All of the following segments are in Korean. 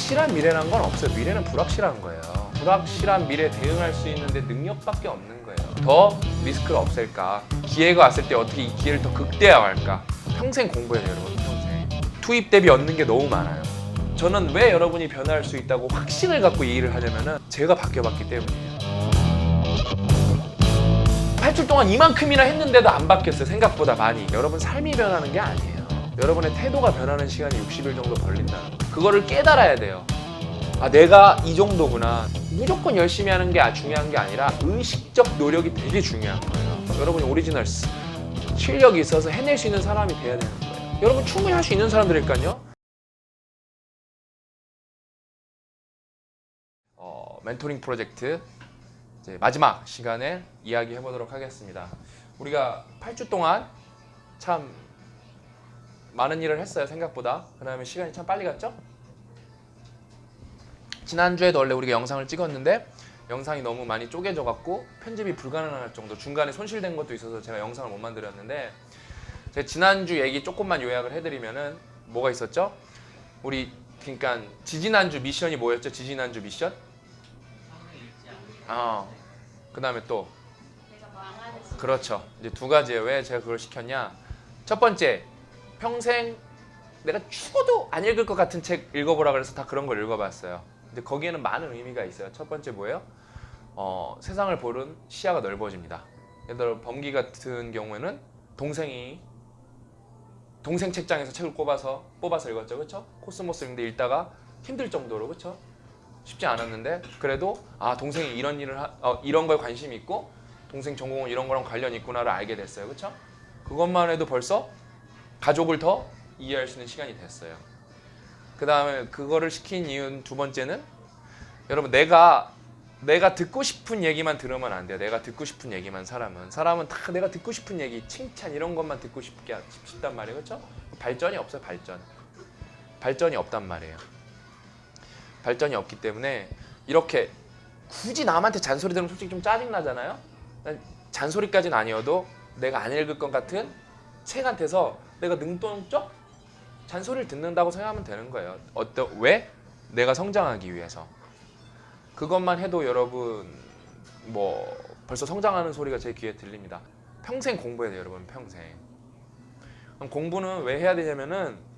확실한 미래란 건 없어요. 미래는 불확실한 거예요. 불확실한 미래에 대응할 수 있는데 능력밖에 없는 거예요. 더 리스크를 없앨까? 기회가 왔을 때 어떻게 이 기회를 더 극대화할까? 평생 공부해야 돼요, 여러분. 평생. 투입 대비 얻는 게 너무 많아요. 저는 왜 여러분이 변화할 수 있다고 확신을 갖고 이 일을 하냐면은 제가 바뀌어봤기 때문이에요. 8주 동안 이만큼이나 했는데도 안 바뀌었어요. 생각보다 많이. 여러분 삶이 변하는 게 아니에요. 여러분의 태도가 변하는 시간이 60일 정도 걸린다는 거. 그거를 깨달아야 돼요. 아, 내가 이 정도구나. 무조건 열심히 하는 게 중요한 게 아니라 의식적 노력이 되게 중요한 거예요. 여러분이 오리지널 실력이 있어서 해낼 수 있는 사람이 돼야 되는 거예요. 여러분 충분히 할 수 있는 사람들일까요? 멘토링 프로젝트 이제 마지막 시간에 이야기해 보도록 하겠습니다. 우리가 8주 동안 참 많은 일을 했어요, 생각보다. 그 다음에 시간이 참 빨리 갔죠? 지난주에도 원래 우리가 영상을 찍었는데 영상이 너무 많이 쪼개져 갖고 편집이 불가능할 정도, 중간에 손실된 것도 있어서 제가 영상을 못 만들었는데, 제가 지난주 얘기 조금만 요약을 해드리면은 뭐가 있었죠? 우리 그러니까 지지난주 미션이 뭐였죠? 지지난주 미션? 그 다음에 또 그렇죠. 이제 두 가지예요. 왜 제가 그걸 시켰냐? 첫 번째, 평생 내가 죽어도 안 읽을 것 같은 책 읽어보라 그래서 다 그런 걸 읽어봤어요. 근데 거기에는 많은 의미가 있어요. 첫 번째 뭐예요? 세상을 보는 시야가 넓어집니다. 예를 들어 범기 같은 경우에는 동생 책장에서 책을 뽑아서 읽었죠, 그렇죠? 코스모스 읽다가 힘들 정도로, 그렇죠? 쉽지 않았는데 그래도 동생이 이런 일을 이런 거에 관심이 있고 동생 전공은 이런 거랑 관련이 있구나를 알게 됐어요, 그렇죠? 그것만 해도 벌써 가족을 더 이해할 수 있는 시간이 됐어요. 그 다음에 그거를 시킨 이유는 두 번째는, 여러분 내가 듣고 싶은 얘기만 들으면 안 돼요. 내가 듣고 싶은 얘기만 사람은 다 내가 듣고 싶은 얘기, 칭찬 이런 것만 듣고 싶단 말이에요, 그렇죠? 발전이 없어요. 발전이 없단 말이에요. 발전이 없기 때문에 이렇게 굳이 남한테 잔소리 들으면 솔직히 좀 짜증나잖아요. 잔소리까지는 아니어도 내가 안 읽을 것 같은 책한테서 내가 능동적 잔소리를 듣는다고 생각하면 되는 거예요. 왜? 내가 성장하기 위해서. 그것만 해도 여러분 뭐 벌써 성장하는 소리가 제 귀에 들립니다. 평생 공부해야 돼요, 여러분. 평생. 그럼 공부는 왜 해야 되냐면은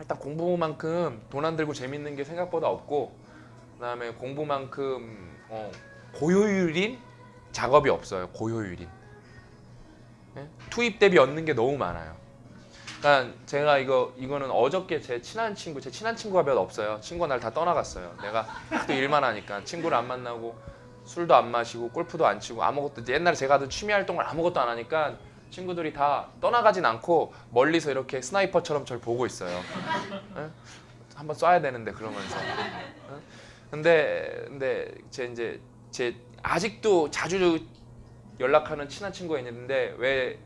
일단 공부만큼 돈 안 들고 재밌는 게 생각보다 없고, 그다음에 공부만큼 고효율인 작업이 없어요. 고효율인. 네? 투입 대비 얻는 게 너무 많아요. 그러니까 제가 이거는 어저께 제 친한 친구가 몇 없어요. 친구가 날 다 떠나갔어요. 내가 또 일만 하니까 친구를 안 만나고 술도 안 마시고 골프도 안 치고 아무것도, 옛날에 제가 하던 취미 활동을 아무것도 안 하니까 친구들이 다 떠나가진 않고 멀리서 이렇게 스나이퍼처럼 저를 보고 있어요. 네? 한번 쏴야 되는데 그러면서. 네? 근데 제 아직도 자주 연락하는 친한 친구가 있는데 왜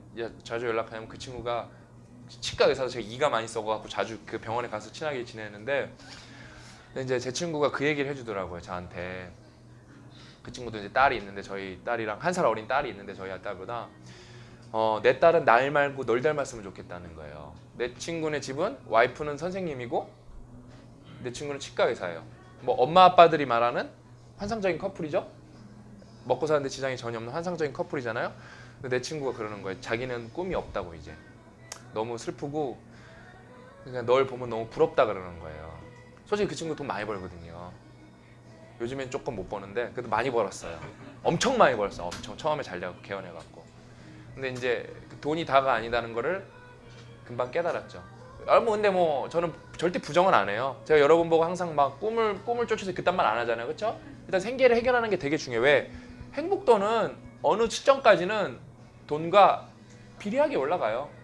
자주 연락하냐면 그 친구가 치과 의사서 제가 이가 많이 썩어갖고 자주 그 병원에 가서 친하게 지내는데, 이제 제 친구가 그 얘기를 해주더라고요, 저한테. 그 친구도 이제 딸이 있는데, 저희 딸이랑 1살 어린 딸이 있는데 저희 딸보다 내 딸은 날 말고 널 닮았으면 좋겠다는 거예요. 내 친구네 집은 와이프는 선생님이고 내 친구는 치과 의사예요. 뭐 엄마 아빠들이 말하는 환상적인 커플이죠. 먹고 사는데 지장이 전혀 없는 환상적인 커플이잖아요. 근데 내 친구가 그러는 거예요. 자기는 꿈이 없다고. 이제 너무 슬프고 그냥 널 보면 너무 부럽다 그러는 거예요. 솔직히 그 친구 돈 많이 벌거든요. 요즘엔 조금 못 버는데 그래도 많이 벌었어요. 엄청 많이 벌었어요. 엄청. 처음에 잘 되고 개헌해갖고. 근데 이제 돈이 다가 아니다는 거를 금방 깨달았죠. 근데 뭐 저는 절대 부정은 안 해요. 제가 여러분 보고 항상 막 꿈을 쫓아서 그딴 말 안 하잖아요, 그렇죠? 일단 생계를 해결하는 게 되게 중요해요. 왜? 행복도는 어느 시점까지는 돈과 비례하게 올라가요.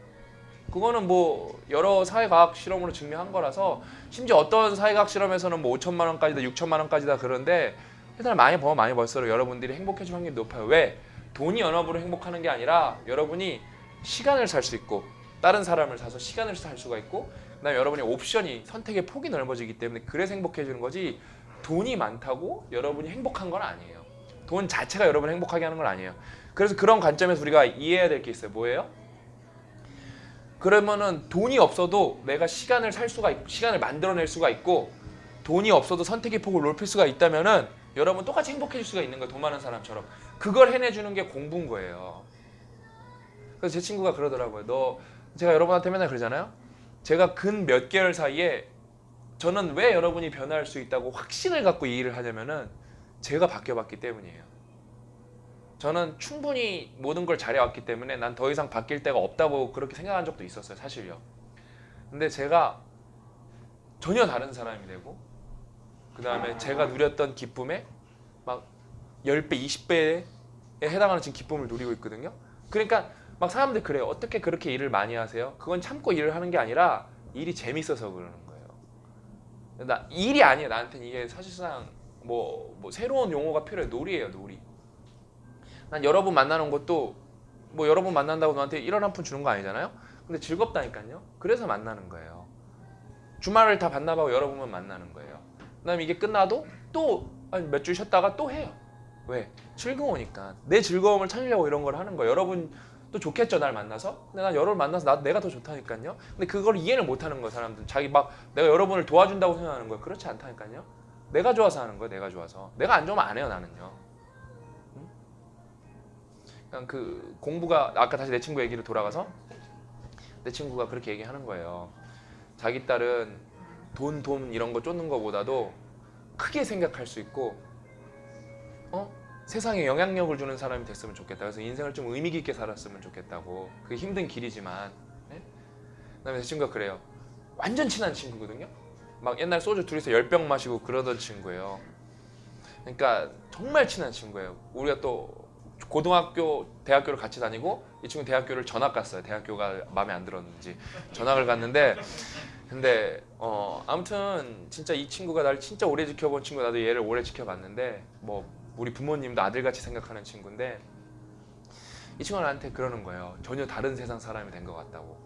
그거는 뭐 여러 사회과학 실험으로 증명한 거라서, 심지어 어떤 사회과학 실험에서는 뭐 5천만 원까지다 6천만 원까지다 그러는데, 일단 많이 벌면 많이 벌수록 여러분들이 행복해질 확률이 높아요. 왜? 돈이 연합으로 행복하는 게 아니라 여러분이 시간을 살 수 있고, 다른 사람을 사서 시간을 살 수가 있고, 그다음에 여러분의 옵션이, 선택의 폭이 넓어지기 때문에 그래서 행복해지는 거지, 돈이 많다고 여러분이 행복한 건 아니에요. 돈 자체가 여러분을 행복하게 하는 건 아니에요. 그래서 그런 관점에서 우리가 이해해야 될 게 있어요. 뭐예요? 그러면은 돈이 없어도 내가 시간을 만들어낼 수가 있고, 돈이 없어도 선택의 폭을 넓힐 수가 있다면은 여러분 똑같이 행복해질 수가 있는 거예요. 돈 많은 사람처럼. 그걸 해내주는 게 공부인 거예요. 그래서 제 친구가 그러더라고요. 제가 여러분한테 맨날 그러잖아요. 제가 근 몇 개월 사이에 저는 왜 여러분이 변화할 수 있다고 확신을 갖고 이 일을 하냐면은 제가 바뀌어봤기 때문이에요. 저는 충분히 모든 걸 잘해왔기 때문에 난 더 이상 바뀔 데가 없다고 그렇게 생각한 적도 있었어요. 사실요. 근데 제가 전혀 다른 사람이 되고 그 다음에 제가 누렸던 기쁨에 막 10배, 20배에 해당하는 지금 기쁨을 누리고 있거든요. 그러니까 막 사람들 그래요. 어떻게 그렇게 일을 많이 하세요? 그건 참고 일을 하는 게 아니라 일이 재밌어서 그러는 거예요. 일이 아니에요. 나한테는 이게 사실상 뭐 새로운 용어가 필요해요. 놀이에요. 놀이. 난 여러분 만나는 것도 뭐 여러분 만난다고 너한테 1원 한 푼 주는 거 아니잖아요. 근데 즐겁다니까요. 그래서 만나는 거예요. 주말을 다 반납하고 여러분만 만나는 거예요. 그다음에 이게 끝나도 또 몇 주 쉬었다가 또 해요. 왜? 즐거우니까. 내 즐거움을 찾으려고 이런 걸 하는 거예요. 여러분도 좋겠죠, 날 만나서. 근데 난 여러분 만나서 내가 더 좋다니까요. 근데 그걸 이해를 못 하는 거예요, 사람들은. 자기 막 내가 여러분을 도와준다고 생각하는 거예요. 그렇지 않다니까요. 내가 좋아서 하는 거예요, 내가 좋아서. 내가 안 좋으면 안 해요, 나는요. 그냥 그 공부가 아까 다시 내 친구 얘기로 돌아가서 내 친구가 그렇게 얘기하는 거예요. 자기 딸은 돈 이런 거 쫓는 거보다도 크게 생각할 수 있고 세상에 영향력을 주는 사람이 됐으면 좋겠다. 그래서 인생을 좀 의미 깊게 살았으면 좋겠다고. 그게 힘든 길이지만. 네? 그다음에 제 친구가 그래요. 완전 친한 친구거든요. 막 옛날 소주 둘이서 10병 마시고 그러던 친구예요. 그러니까 정말 친한 친구예요. 우리가 또 고등학교, 대학교를 같이 다니고 이 친구 대학교를 전학 갔어요. 대학교가 마음에 안 들었는지 전학을 갔는데 근데 아무튼 진짜 이 친구가 나를 진짜 오래 지켜본 친구. 나도 얘를 오래 지켜봤는데 뭐 우리 부모님도 아들같이 생각하는 친구인데 이 친구가 나한테 그러는 거예요. 전혀 다른 세상 사람이 된 것 같다고.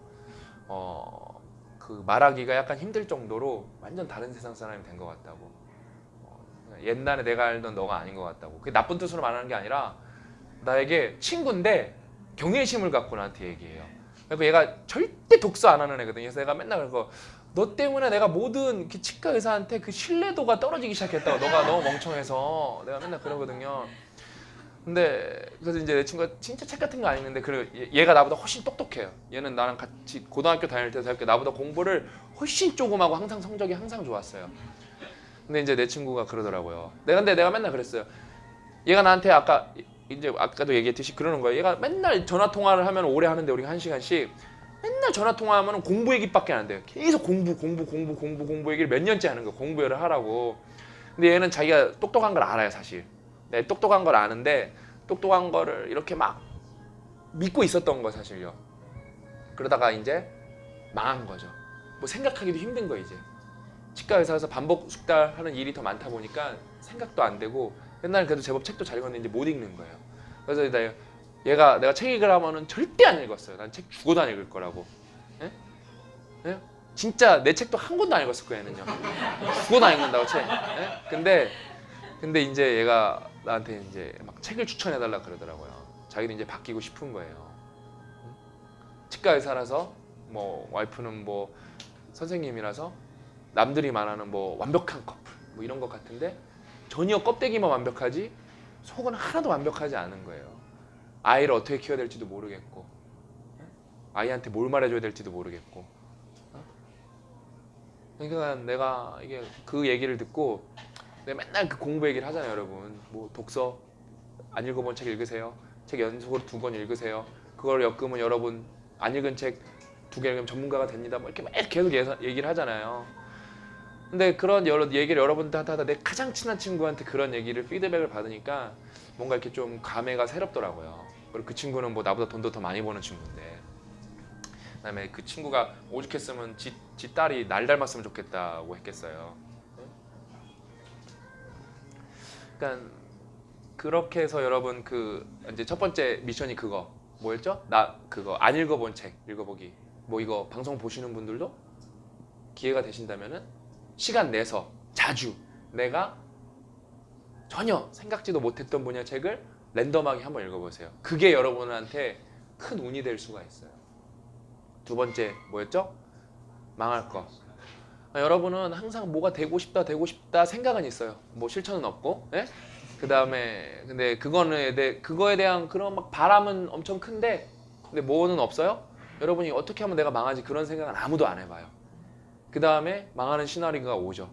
그 말하기가 약간 힘들 정도로 완전 다른 세상 사람이 된 것 같다고. 옛날에 내가 알던 너가 아닌 것 같다고. 그게 나쁜 뜻으로 말하는 게 아니라 나에게 친구인데 경외심을 갖고 나한테 얘기해요. 그리고 얘가 절대 독서 안 하는 애거든요. 그래서 내가 맨날 그거 너 때문에 내가 모든 치과 의사한테 그 신뢰도가 떨어지기 시작했다고. 너가 너무 멍청해서. 내가 맨날 그러거든요. 근데 그래서 이제 내 친구가 진짜 책 같은 거 안 읽는데 얘가 나보다 훨씬 똑똑해요. 얘는 나랑 같이 고등학교 다닐 때 나보다 공부를 훨씬 조금 하고 항상 성적이 항상 좋았어요. 근데 이제 내 친구가 그러더라고요. 근데 내가 맨날 그랬어요. 얘가 나한테 아까도 얘기했듯이 그러는 거예요. 얘가 맨날 전화 통화를 하면 오래 하는데 우리가 1시간씩 맨날 전화 통화하면 공부 얘기밖에 안 돼요. 계속 공부 얘기를 몇 년째 하는 거예요. 공부를 하라고. 근데 얘는 자기가 똑똑한 걸 알아요, 사실. 네, 똑똑한 걸 아는데 똑똑한 거를 이렇게 막 믿고 있었던 거 사실요. 그러다가 이제 망한 거죠. 뭐 생각하기도 힘든 거 이제. 치과 의사에서 반복 숙달하는 일이 더 많다 보니까 생각도 안 되고 옛날에 그래도 제법 책도 잘 읽었는데 못 읽는 거예요. 그래서 내가 책 읽으라면은 절대 안 읽었어요. 난 책 죽어도 안 읽을 거라고. 예? 예? 진짜 내 책도 한 권도 안 읽었을 거예요, 얘는요. 죽어도 안 읽는다고 책. 예? 근데 이제 얘가 나한테 이제 막 책을 추천해달라 그러더라고요. 자기도 이제 바뀌고 싶은 거예요. 치과 의사라서 뭐 와이프는 뭐 선생님이라서 남들이 말하는 뭐 완벽한 커플 뭐 이런 것 같은데 전혀 껍데기만 완벽하지 속은 하나도 완벽하지 않은 거예요. 아이를 어떻게 키워야 될지도 모르겠고 아이한테 뭘 말해줘야 될지도 모르겠고. 그러니까 내가 이게 그 얘기를 듣고 내가 맨날 그 공부 얘기를 하잖아요, 여러분. 뭐 독서 안 읽어본 책 읽으세요. 책 연속으로 2권 읽으세요. 그걸 엮으면 여러분 안 읽은 책 2개 읽으면 전문가가 됩니다. 뭐 이렇게 매일 계속 얘기를 하잖아요. 근데 그런 얘기를 여러분한테 하다 내 가장 친한 친구한테 그런 얘기를 피드백을 받으니까 뭔가 이렇게 좀 감회가 새롭더라고요. 그리고 그 친구는 뭐 나보다 돈도 더 많이 버는 친구인데 그다음에 그 친구가 오죽했으면 지 딸이 날 닮았으면 좋겠다고 했겠어요. 그러니까 그렇게 해서 여러분 이제 첫 번째 미션이 그거 뭐였죠? 그거 안 읽어본 책 읽어보기. 뭐 이거 방송 보시는 분들도 기회가 되신다면은 시간 내서 자주 내가 전혀 생각지도 못했던 분야 책을 랜덤하게 한번 읽어보세요. 그게 여러분한테 큰 운이 될 수가 있어요. 두 번째 뭐였죠? 망할 거. 여러분은 항상 뭐가 되고 싶다 생각은 있어요. 뭐 실천은 없고, 예? 그 다음에 근데 그거에 대한 그런 막 바람은 엄청 큰데, 근데 뭐는 없어요? 여러분이 어떻게 하면 내가 망하지 그런 생각은 아무도 안 해봐요. 그 다음에 망하는 시나리오가 오죠.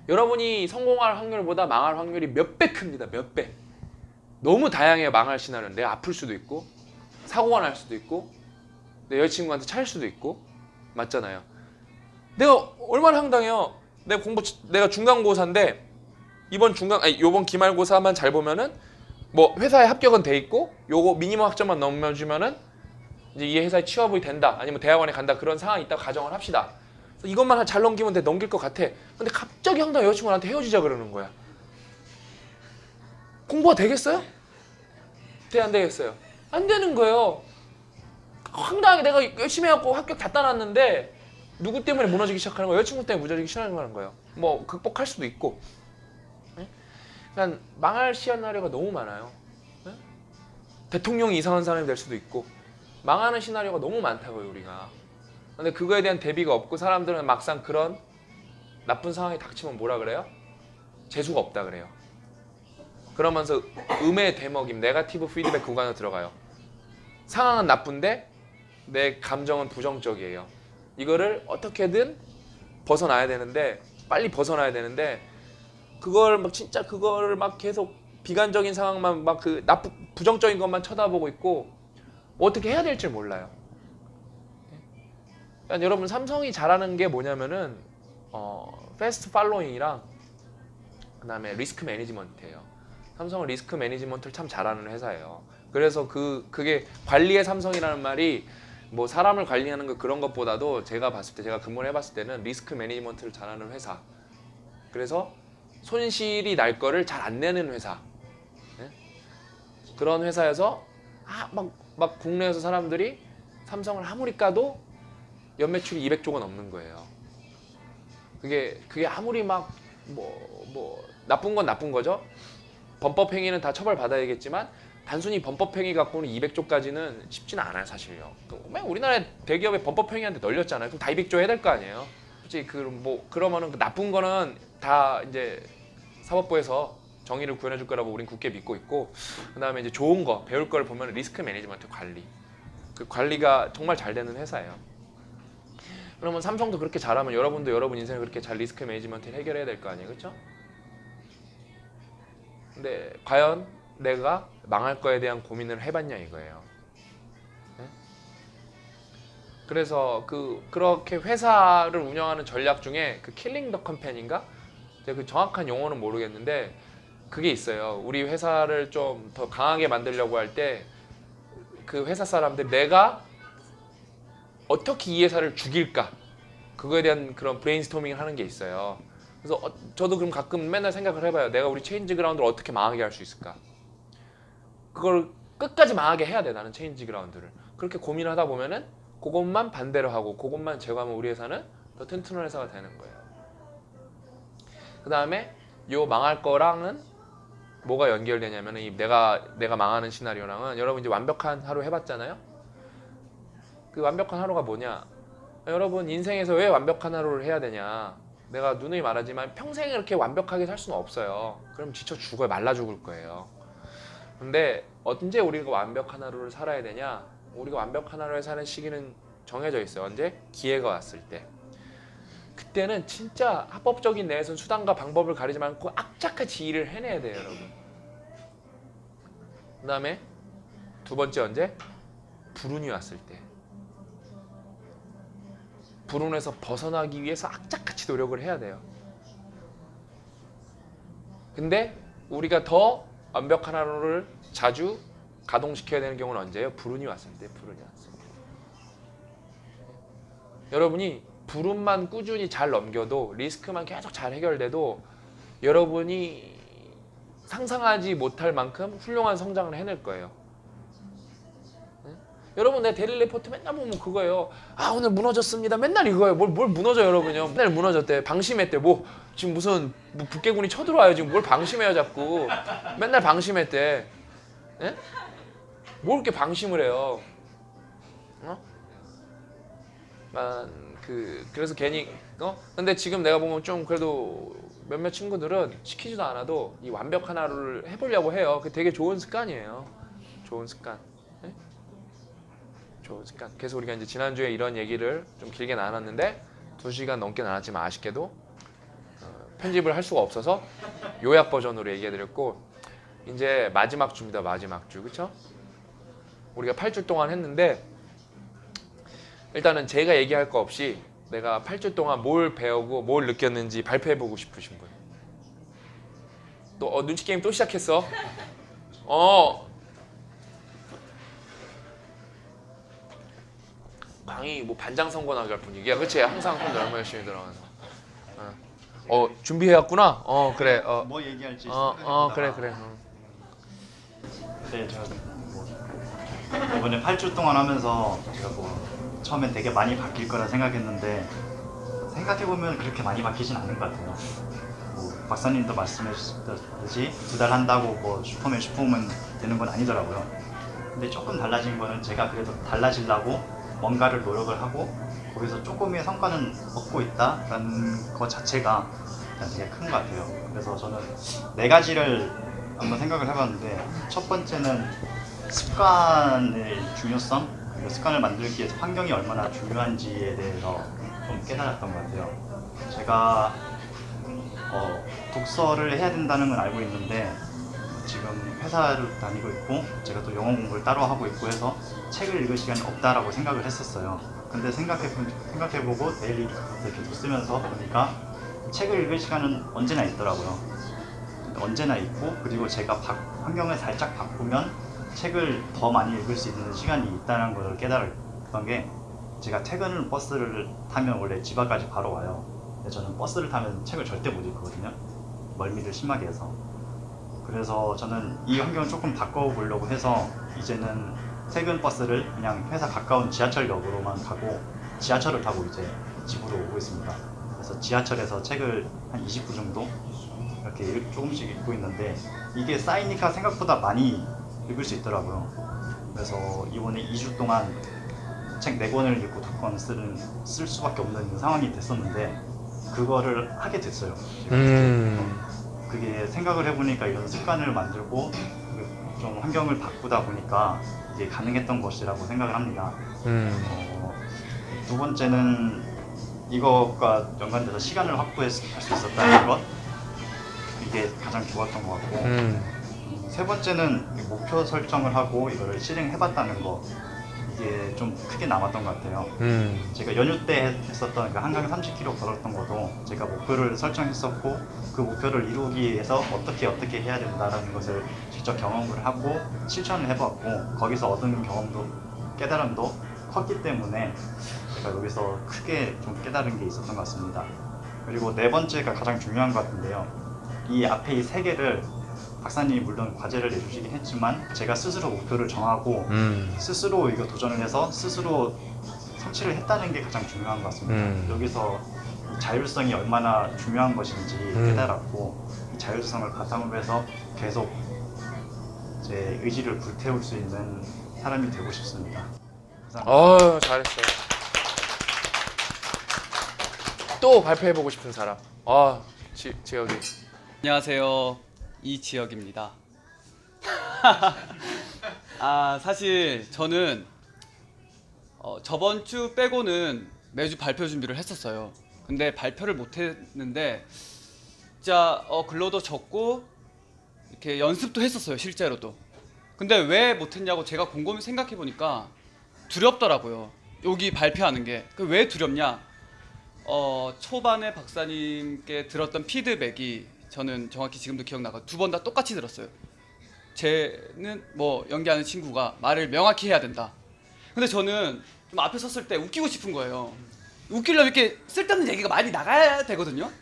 여러분이 성공할 확률보다 망할 확률이 몇 배 큽니다. 몇 배. 너무 다양해요. 망할 시나리오는. 내가 아플 수도 있고, 사고가 날 수도 있고, 내 여자친구한테 차일 수도 있고, 맞잖아요. 내가 얼마나 황당해요. 내가 중간고사인데 요번 기말고사만 잘 보면은 뭐 회사에 합격은 돼 있고, 요거 미니멈 학점만 넘어주면은 이제 이 회사에 취업이 된다, 아니면 대학원에 간다, 그런 상황이 있다고 가정을 합시다. 그래서 이것만 잘 넘기면 넘길 것 같아. 근데 갑자기 황당 여자친구한테 헤어지자 그러는 거야. 공부가 되겠어요? 안 되겠어요? 안 되는 거예요. 황당하게 내가 열심히 해갖고 합격 다 따놨는데 누구 때문에 무너지기 시작하는 거예요? 여자친구 때문에 무너지기 시작하는 거예요. 뭐 극복할 수도 있고. 그러니까 망할 시나리오가 너무 많아요. 대통령이 이상한 사람이 될 수도 있고, 망하는 시나리오가 너무 많다고요, 우리가. 근데 그거에 대한 대비가 없고, 사람들은 막상 그런 나쁜 상황이 닥치면 뭐라 그래요? 재수가 없다 그래요. 그러면서 음의 대먹임, 네거티브 피드백 구간으로 들어가요. 상황은 나쁜데 내 감정은 부정적이에요. 이거를 어떻게든 벗어나야 되는데, 빨리 벗어나야 되는데, 그걸 막 계속 비관적인 상황만 막 그 부정적인 것만 쳐다보고 있고, 어떻게 해야 될지 몰라요. 그러니까 여러분, 삼성이 잘하는 게 뭐냐면은 패스트 팔로잉이랑 그다음에 리스크 매니지먼트예요. 삼성은 리스크 매니지먼트를 참 잘하는 회사예요. 그래서 그게 관리의 삼성이라는 말이 뭐 사람을 관리하는 거 그런 것보다도, 제가 근무를 해봤을 때는 리스크 매니지먼트를 잘하는 회사. 그래서 손실이 날 거를 잘 안 내는 회사. 네? 그런 회사에서 막 국내에서 사람들이 삼성을 아무리 까도 연매출이 200조가 넘는 거예요. 그게 아무리 막 뭐 나쁜 건 나쁜 거죠. 범법 행위는 다 처벌받아야겠지만, 단순히 범법 행위 갖고는 200조까지는 쉽지는 않아요, 사실요. 우리나라 대기업의 범법 행위한테 널렸잖아요. 그럼 다 200조 해야 될 거 아니에요. 솔직히 그러면은 나쁜 거는 다 이제 사법부에서 정의를 구현해 줄 거라고 우린 굳게 믿고 있고, 그다음에 이제 좋은 거, 배울 거를 보면 리스크 매니지먼트 관리. 그 관리가 정말 잘 되는 회사예요. 그러면 삼성도 그렇게 잘하면 여러분도 여러분 인생을 그렇게 잘 리스크 매니지먼트를 해결해야 될 거 아니에요, 그렇죠? 근데 과연 내가 망할 거에 대한 고민을 해봤냐 이거예요. 네? 그래서 그렇게 회사를 운영하는 전략 중에 킬링 더 컴퍼니인가? 제가 그 정확한 용어는 모르겠는데 그게 있어요. 우리 회사를 좀 더 강하게 만들려고 할 때 그 회사 사람들, 내가 어떻게 이 회사를 죽일까? 그거에 대한 그런 브레인스토밍을 하는 게 있어요. 그래서 저도 그럼 가끔 맨날 생각을 해봐요. 내가 우리 체인지 그라운드를 어떻게 망하게 할 수 있을까? 그걸 끝까지 망하게 해야 돼, 나는 체인지 그라운드를. 그렇게 고민을 하다 보면은 그것만 반대로 하고 그것만 제거하면 우리 회사는 더 튼튼한 회사가 되는 거예요. 그 다음에 요 망할 거랑은 뭐가 연결되냐면은 내가 망하는 시나리오랑은, 여러분 이제 완벽한 하루 해봤잖아요. 그 완벽한 하루가 뭐냐? 여러분 인생에서 왜 완벽한 하루를 해야 되냐? 내가 누누이 말하지만 평생 이렇게 완벽하게 살 수는 없어요. 그럼 지쳐 죽어요. 말라 죽을 거예요. 근데 언제 우리가 완벽한 하루를 살아야 되냐? 우리가 완벽한 하루를 사는 시기는 정해져 있어요. 언제? 기회가 왔을 때. 그때는 진짜 합법적인 내에선 수단과 방법을 가리지 않고 악착같이 일을 해내야 돼요, 여러분. 그 다음에 두 번째 언제? 불운이 왔을 때. 불운에서 벗어나기 위해서 악착같이 노력을 해야 돼요. 근데 우리가 더 완벽한 하루를 자주 가동시켜야 되는 경우는 언제예요? 불운이 왔을 때. 불운이 왔을 때. 여러분이 불운만 꾸준히 잘 넘겨도, 리스크만 계속 잘 해결돼도 여러분이 상상하지 못할 만큼 훌륭한 성장을 해낼 거예요. 여러분, 내 데일리 리포트 맨날 보면 그거예요. 오늘 무너졌습니다. 맨날 이거예요. 뭘 무너져, 여러분요. 맨날 무너졌대. 방심했대. 지금 무슨 북괴군이 쳐들어와요. 지금 뭘 방심해요, 자꾸. 맨날 방심했대. 예? 뭘 이렇게 방심을 해요? 그래서 괜히 근데 지금 내가 보면 좀 그래도 몇몇 친구들은 시키지도 않아도 이 완벽한 하루를 해보려고 해요. 그게 되게 좋은 습관이에요. 좋은 습관. 네? 좋은 습관. 그래서 우리가 이제 지난주에 이런 얘기를 좀 길게 나눴는데 2시간 넘게 나눴지만 아쉽게도 편집을 할 수가 없어서 요약 버전으로 얘기해드렸고 이제 마지막 주입니다. 마지막 주. 그쵸? 우리가 8주 동안 했는데 일단은 제가 얘기할 거 없이 내가 8주 동안 뭘 배우고 뭘 느꼈는지 발표해보고 싶으신 분. 또 눈치 게임 또 시작했어. 강의 뭐 반장 선거 나갈 분위기야. 그치? 항상 손 얼마 열심히 들어가서. 준비해왔구나. 그래. 뭐 얘기할지 그래. 네, 제가 이번에 8주 동안 하면서 제가 처음엔 되게 많이 바뀔 거라 생각했는데 생각해보면 그렇게 많이 바뀌진 않은 것 같아요. 박사님도 말씀해 주셨듯이 2달 한다고 슈퍼맨 슈퍼우먼 되는 건 아니더라고요. 근데 조금 달라진 거는 제가 그래도 달라지려고 뭔가를 노력을 하고 거기서 조금의 성과는 얻고 있다라는 것 자체가 되게 큰 것 같아요. 그래서 저는 4가지를 한번 생각을 해봤는데 첫 번째는 습관의 중요성, 그리고 습관을 만들기 위해서 환경이 얼마나 중요한지에 대해서 좀 깨달았던 것 같아요. 제가 독서를 해야 된다는 건 알고 있는데 지금 회사를 다니고 있고 제가 또 영어 공부를 따로 하고 있고 해서 책을 읽을 시간이 없다라고 생각을 했었어요. 근데 생각해보고 데일리 이렇게 쓰면서 보니까 책을 읽을 시간은 언제나 있더라고요. 언제나 있고 그리고 제가 환경을 살짝 바꾸면 책을 더 많이 읽을 수 있는 시간이 있다는 것을 깨달았던 게 제가 퇴근 버스를 타면 원래 집 앞까지 바로 와요. 근데 저는 버스를 타면 책을 절대 못 읽거든요. 멀미를 심하게 해서. 그래서 저는 이 환경을 조금 바꿔보려고 해서 이제는 퇴근 버스를 그냥 회사 가까운 지하철역으로만 가고 지하철을 타고 이제 집으로 오고 있습니다. 그래서 지하철에서 책을 한 20분 정도 이렇게 조금씩 읽고 있는데 이게 쌓이니까 생각보다 많이 읽을 수 있더라고요. 그래서 이번에 2주 동안 책 4권을 읽고 2권 쓸 수밖에 없는 상황이 됐었는데 그거를 하게 됐어요. 그게 생각을 해보니까 이런 습관을 만들고 좀 환경을 바꾸다 보니까 이게 가능했던 것이라고 생각을 합니다. 두 번째는 이것과 연관돼서 시간을 확보할 수 있었다는 것, 이게 가장 좋았던 것 같고 세 번째는 목표 설정을 하고 이거를 실행해봤다는 거, 이게 좀 크게 남았던 것 같아요. 제가 연휴 때 했었던 한강 30km 걸었던 것도 제가 목표를 설정했었고 그 목표를 이루기 위해서 어떻게 해야 된다는 것을 직접 경험을 하고 실천을 해봤고 거기서 얻은 경험도 깨달음도 컸기 때문에 제가 여기서 크게 좀 깨달은 게 있었던 것 같습니다. 그리고 4번째가 가장 중요한 것 같은데요. 이 앞에 이 3개를 박사님이 물론 과제를 내주시긴 했지만 제가 스스로 목표를 정하고 스스로 이거 도전을 해서 스스로 성취를 했다는 게 가장 중요한 것 같습니다. 여기서 자율성이 얼마나 중요한 것인지 깨달았고 이 자율성을 바탕으로 해서 계속 제 의지를 불태울 수 있는 사람이 되고 싶습니다. 잘했어요. 또 발표해보고 싶은 사람. 지혁이. 안녕하세요. 이지혁입니다. 사실 저는 저번 주 빼고는 매주 발표 준비를 했었어요. 근데 발표를 못했는데 진짜 글로도 적고 이렇게 연습도 했었어요. 실제로도. 근데 왜 못했냐고 제가 곰곰이 생각해보니까 두렵더라고요. 여기 발표하는 게. 왜 두렵냐? 초반에 박사님께 들었던 피드백이 저는 정확히 지금도 기억나고 2번 다 똑같이 들었어요. 쟤는 연기하는 친구가 말을 명확히 해야 된다. 근데 저는 좀 앞에 섰을 때 웃기고 싶은 거예요. 웃기려면 이렇게 쓸데없는 얘기가 많이 나가야 되거든요.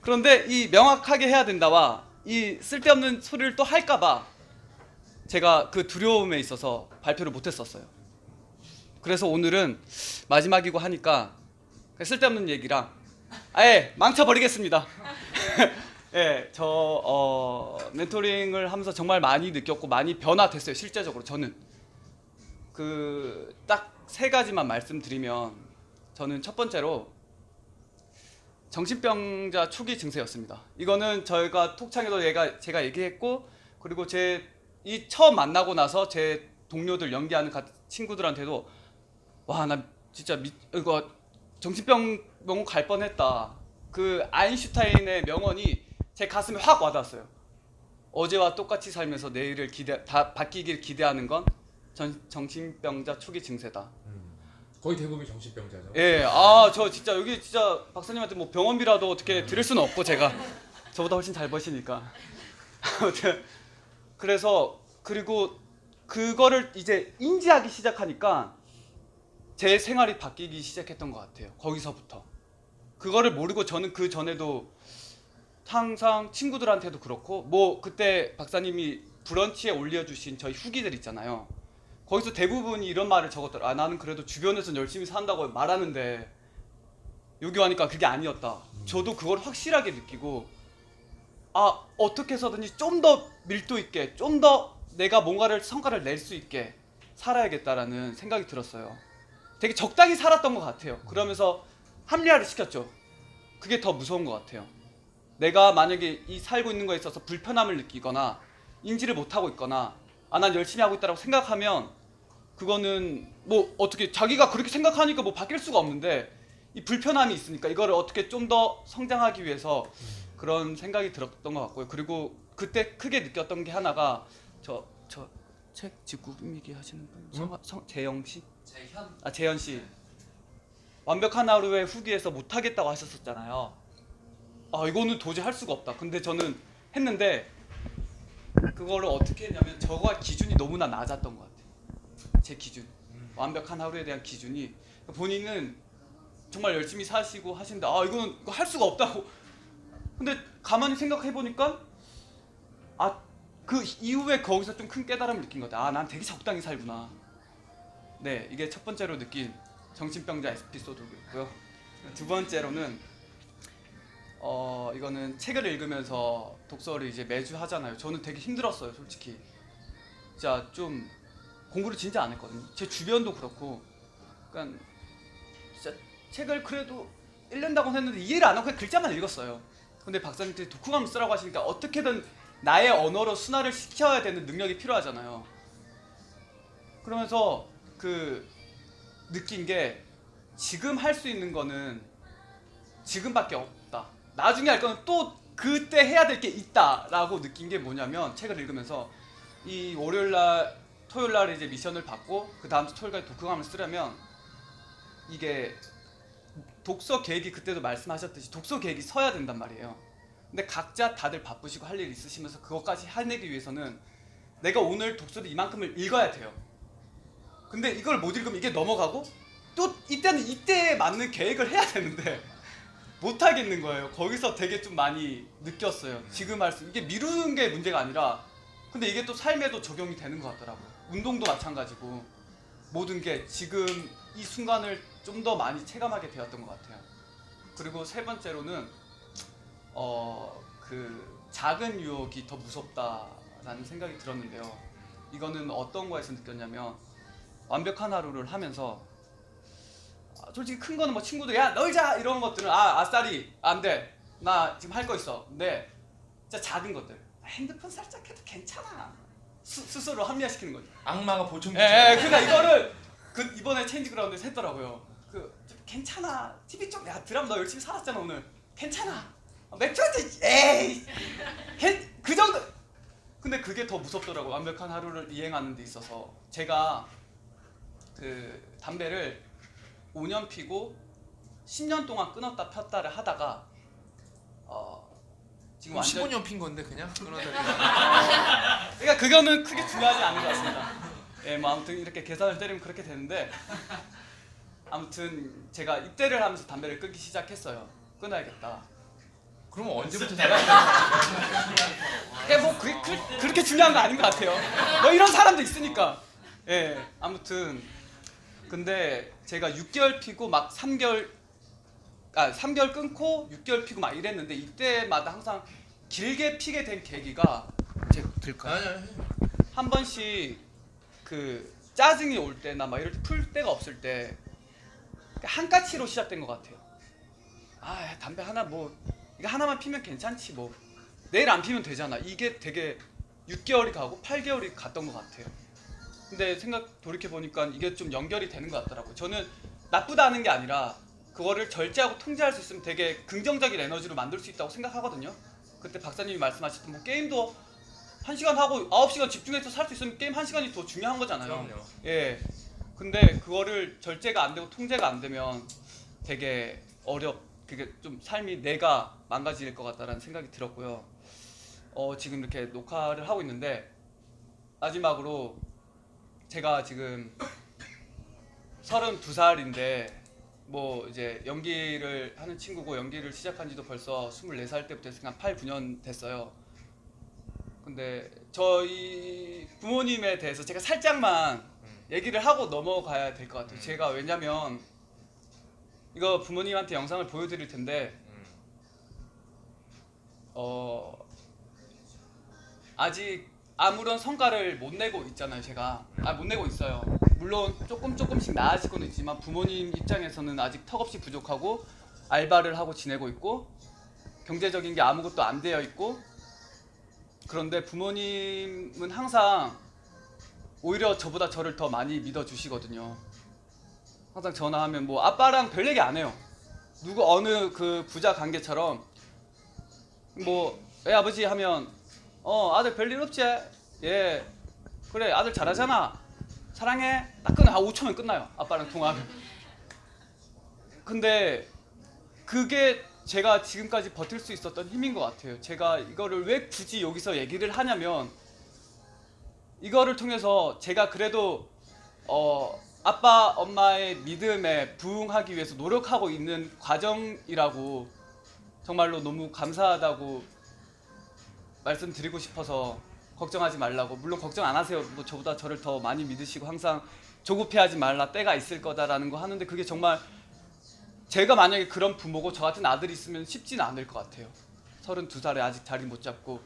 그런데 이 명확하게 해야 된다와 이 쓸데없는 소리를 또 할까봐 제가 그 두려움에 있어서 발표를 못했었어요. 그래서 오늘은 마지막이고 하니까 쓸데없는 얘기랑 아예 망쳐버리겠습니다. 예, 저 멘토링을 하면서 정말 많이 느꼈고 많이 변화됐어요. 실제적으로 저는 딱 3가지만 말씀드리면 저는 첫 번째로 정신병자 초기 증세였습니다. 이거는 저희가 톡창에도 제가 얘기했고, 그리고 이 처음 만나고 나서 제 동료들 연기하는 친구들한테도 와, 나 진짜 이거 정신병 갈 뻔했다. 그 아인슈타인의 명언이 제 가슴에 확 와닿았어요. 어제와 똑같이 살면서 내일을 바뀌길 기대하는 건 정신병자 초기 증세다. 거의 대부분이 정신병자죠. 예, 저 진짜 여기 진짜 박사님한테 뭐 병원비라도 어떻게 드릴 수는 없고, 제가 저보다 훨씬 잘 버시니까. 아무튼 그래서, 그리고 그거를 이제 인지하기 시작하니까 제 생활이 바뀌기 시작했던 것 같아요. 거기서부터. 그거를 모르고 저는 그 전에도 항상 친구들한테도 그렇고, 뭐 그때 박사님이 브런치에 올려주신 저희 후기들 있잖아요. 거기서 대부분이 이런 말을 적었더라. 나는 그래도 주변에서 열심히 산다고 말하는데 여기 와니까 그게 아니었다. 저도 그걸 확실하게 느끼고, 어떻게 해서든지 좀 더 밀도 있게, 좀 더 내가 성과를 낼 수 있게 살아야겠다라는 생각이 들었어요. 되게 적당히 살았던 것 같아요. 그러면서 합리화를 시켰죠. 그게 더 무서운 것 같아요. 내가 만약에 살고 있는 거에 있어서 불편함을 느끼거나 인지를 못하고 있거나, 난 열심히 하고 있다고 생각하면 그거는 뭐 어떻게 자기가 그렇게 생각하니까 뭐 바뀔 수가 없는데, 이 불편함이 있으니까 이거를 어떻게 좀 더 성장하기 위해서 그런 생각이 들었던 것 같고요. 그리고 그때 크게 느꼈던 게 하나가, 저 책 직구 꾸미기 하시는 분, 재영 씨? 재현 씨. 완벽한 하루의 후기에서 못하겠다고 하셨었잖아요. 이거는 도저히 할 수가 없다. 근데 저는 했는데, 그거를 어떻게 했냐면 저가 기준이 너무나 낮았던 것 같아요. 제 기준, 완벽한 하루에 대한 기준이, 본인은 정말 열심히 사시고 하시는데 이거는 할 수가 없다고. 근데 가만히 생각해 보니까 그 이후에 거기서 좀 큰 깨달음을 느낀 것 같아요. 난 되게 적당히 살구나. 네, 이게 첫 번째로 느낀 정신병자 에피소드고요. 두 번째로는 이거는 책을 읽으면서 독서를 이제 매주 하잖아요. 저는 되게 힘들었어요, 솔직히. 진짜 좀 공부를 진짜 안 했거든요. 제 주변도 그렇고. 그러니까 진짜 책을 그래도 읽는다고 했는데 이해를 안 하고 그냥 글자만 읽었어요. 근데 박사님들이 독후감을 쓰라고 하시니까 어떻게든 나의 언어로 순화를 시켜야 되는 능력이 필요하잖아요. 그러면서 느낀 게, 지금 할 수 있는 거는 지금밖에 없다. 나중에 할 거는 또 그때 해야 될 게 있다라고 느낀 게 뭐냐면, 책을 읽으면서 이 토요일 날 이제 미션을 받고 그 다음 주 토요일까지 독후감을 쓰려면, 이게 독서 계획이, 그때도 말씀하셨듯이 독서 계획이 서야 된단 말이에요. 근데 각자 다들 바쁘시고 할 일 있으시면서 그것까지 해내기 위해서는 내가 오늘 독서를 이만큼을 읽어야 돼요. 근데 이걸 못 읽으면 이게 넘어가고, 또 이때는 이때에 맞는 계획을 해야 되는데 못 하겠는 거예요. 거기서 되게 좀 많이 느꼈어요. 지금 이게 미루는 게 문제가 아니라, 근데 이게 또 삶에도 적용이 되는 것 같더라고요. 운동도 마찬가지고, 모든 게 지금 이 순간을 좀 더 많이 체감하게 되었던 것 같아요. 그리고 세 번째로는 작은 유혹이 더 무섭다라는 생각이 들었는데요. 이거는 어떤 거에서 느꼈냐면, 완벽한 하루를 하면서 솔직히 큰 거는 뭐 친구들 야 놀자 이런 것들은 아싸리 안 돼, 나 지금 할 거 있어. 근데 진짜 작은 것들, 핸드폰 살짝 해도 괜찮아, 스스로 합리화시키는 거죠. 악마가 보충기. 그러니까 이거를 이번에 체인지 그라운드에서 했더라고요. 좀 괜찮아, TV 좀, 드럼 너 열심히 살았잖아 오늘, 괜찮아, 맥주 한잔, 에이, 그 정도. 근데 그게 더 무섭더라고. 완벽한 하루를 이행하는 데 있어서. 제가 담배를 5년 피고 10년 동안 끊었다 폈다를 하다가 지금 완전 15년 핀 건데 그냥 끊어다니. 그러니까 그거는 크게 중요하지 않은 것 같습니다. 뭐 아무튼 이렇게 계산을 때리면 그렇게 되는데, 아무튼 제가 입대를 하면서 담배를 끊기 시작했어요. 끊어야겠다. 그러면 언제부터 달라요? 뭐 그렇게 중요한 거 아닌 것 같아요. 뭐 이런 사람도 있으니까. 아무튼 근데 제가 6개월 피고 막 3개월 끊고 6개월 피고 막 이랬는데, 이때마다 항상 길게 피게 된 계기가, 제가 들까요? 아니. 한 번씩 짜증이 올 때나 막 이럴 때, 풀 데가 없을 때 한가치로 시작된 것 같아요. 아, 담배 하나 뭐 이거 하나만 피면 괜찮지 뭐 내일 안 피면 되잖아. 이게 되게 6개월이 가고 8개월이 갔던 것 같아요. 근데 생각 돌이켜 보니까 이게 좀 연결이 되는 것 같더라고요. 저는 나쁘다는 게 아니라 그거를 절제하고 통제할 수 있으면 되게 긍정적인 에너지로 만들 수 있다고 생각하거든요. 그때 박사님이 말씀하셨던 뭐 게임도 1시간 하고 9시간 집중해서 살 수 있으면 게임 1시간이 더 중요한 거잖아요. 그럼요. 예. 근데 그거를 절제가 안 되고 통제가 안 되면 되게 그게 좀 삶이 내가 망가질 것 같다라는 생각이 들었고요. 지금 이렇게 녹화를 하고 있는데 마지막으로 제가 지금 32살인데 뭐 이제 연기를 하는 친구고 연기를 시작한 지도 벌써 24살 때부터 했으니까 한 8, 9년 됐어요. 근데 저희 부모님에 대해서 제가 살짝만 얘기를 하고 넘어가야 될 것 같아요. 제가 왜냐면 이거 부모님한테 영상을 보여드릴 텐데 아직 아무런 성과를 못 내고 있잖아요. 제가 못 내고 있어요. 물론 조금씩 나아지고는 있지만 부모님 입장에서는 아직 턱없이 부족하고 알바를 하고 지내고 있고 경제적인 게 아무것도 안 되어 있고 그런데 부모님은 항상 오히려 저보다 저를 더 많이 믿어주시거든요. 항상 전화하면 뭐 아빠랑 별 얘기 안 해요. 누구 어느 그 부자 관계처럼 뭐 애 아버지 하면 아들 별일 없지? 예 그래 아들 잘하잖아 사랑해 딱 끊어 5초면 끝나요. 아빠랑 통화하면. 근데 그게 제가 지금까지 버틸 수 있었던 힘인 것 같아요. 제가 이거를 왜 굳이 여기서 얘기를 하냐면 이거를 통해서 제가 그래도 아빠 엄마의 믿음에 부응하기 위해서 노력하고 있는 과정이라고 정말로 너무 감사하다고 말씀드리고 싶어서 걱정하지 말라고. 물론 걱정 안 하세요. 뭐 저보다 저를 더 많이 믿으시고 항상 조급해하지 말라 때가 있을 거다라는 거 하는데 그게 정말 제가 만약에 그런 부모고 저 같은 아들이 있으면 쉽지는 않을 것 같아요. 32살에 아직 자리 못 잡고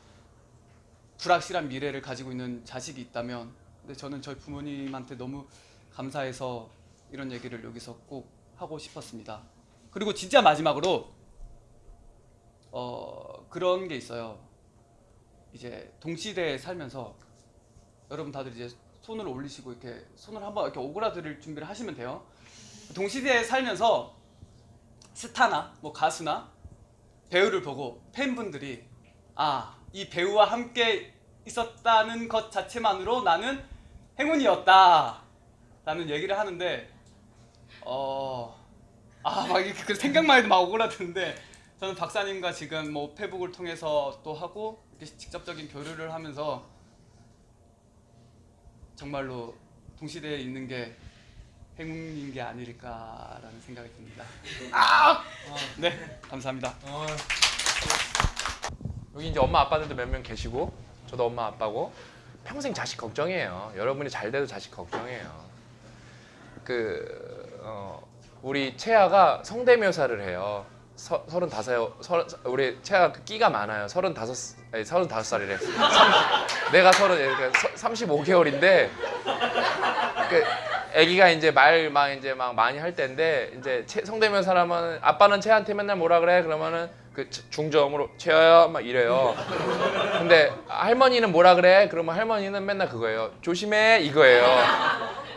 불확실한 미래를 가지고 있는 자식이 있다면. 근데 저는 저희 부모님한테 너무 감사해서 이런 얘기를 여기서 꼭 하고 싶었습니다. 그리고 진짜 마지막으로 그런 게 있어요. 이제 동시대에 살면서 여러분 다들 이제 손을 올리시고 이렇게 손을 한번 이렇게 오그라들 준비를 하시면 돼요. 동시대에 살면서 스타나 뭐 가수나 배우를 보고 팬분들이 이 배우와 함께 있었다는 것 자체만으로 나는 행운이었다 라는 얘기를 하는데 막 이렇게 그 생각만 해도 막 오그라드는데 저는 박사님과 지금 뭐 페북을 통해서 또 하고 이렇게 직접적인 교류를 하면서 정말로 동시대에 있는 게 행운인 게 아닐까라는 생각이 듭니다. 네, 감사합니다. 여기 이제 엄마 아빠들도 몇 명 계시고 저도 엄마 아빠고 평생 자식 걱정이에요. 여러분이 잘 돼도 자식 걱정이에요. 우리 채아가 성대묘사를 해요. 35살, 우리 채아가 그 끼가 많아요. 35살이래. 내가 35개월인데 그 아기가 이제 말 막 많이 할 때인데 이제 성대묘사 하면 아빠는 채한테 맨날 뭐라 그래? 그러면은 그 중저음으로 채아야 막 이래요. 근데 할머니는 뭐라 그래? 그러면 할머니는 맨날 그거예요. 조심해 이거예요.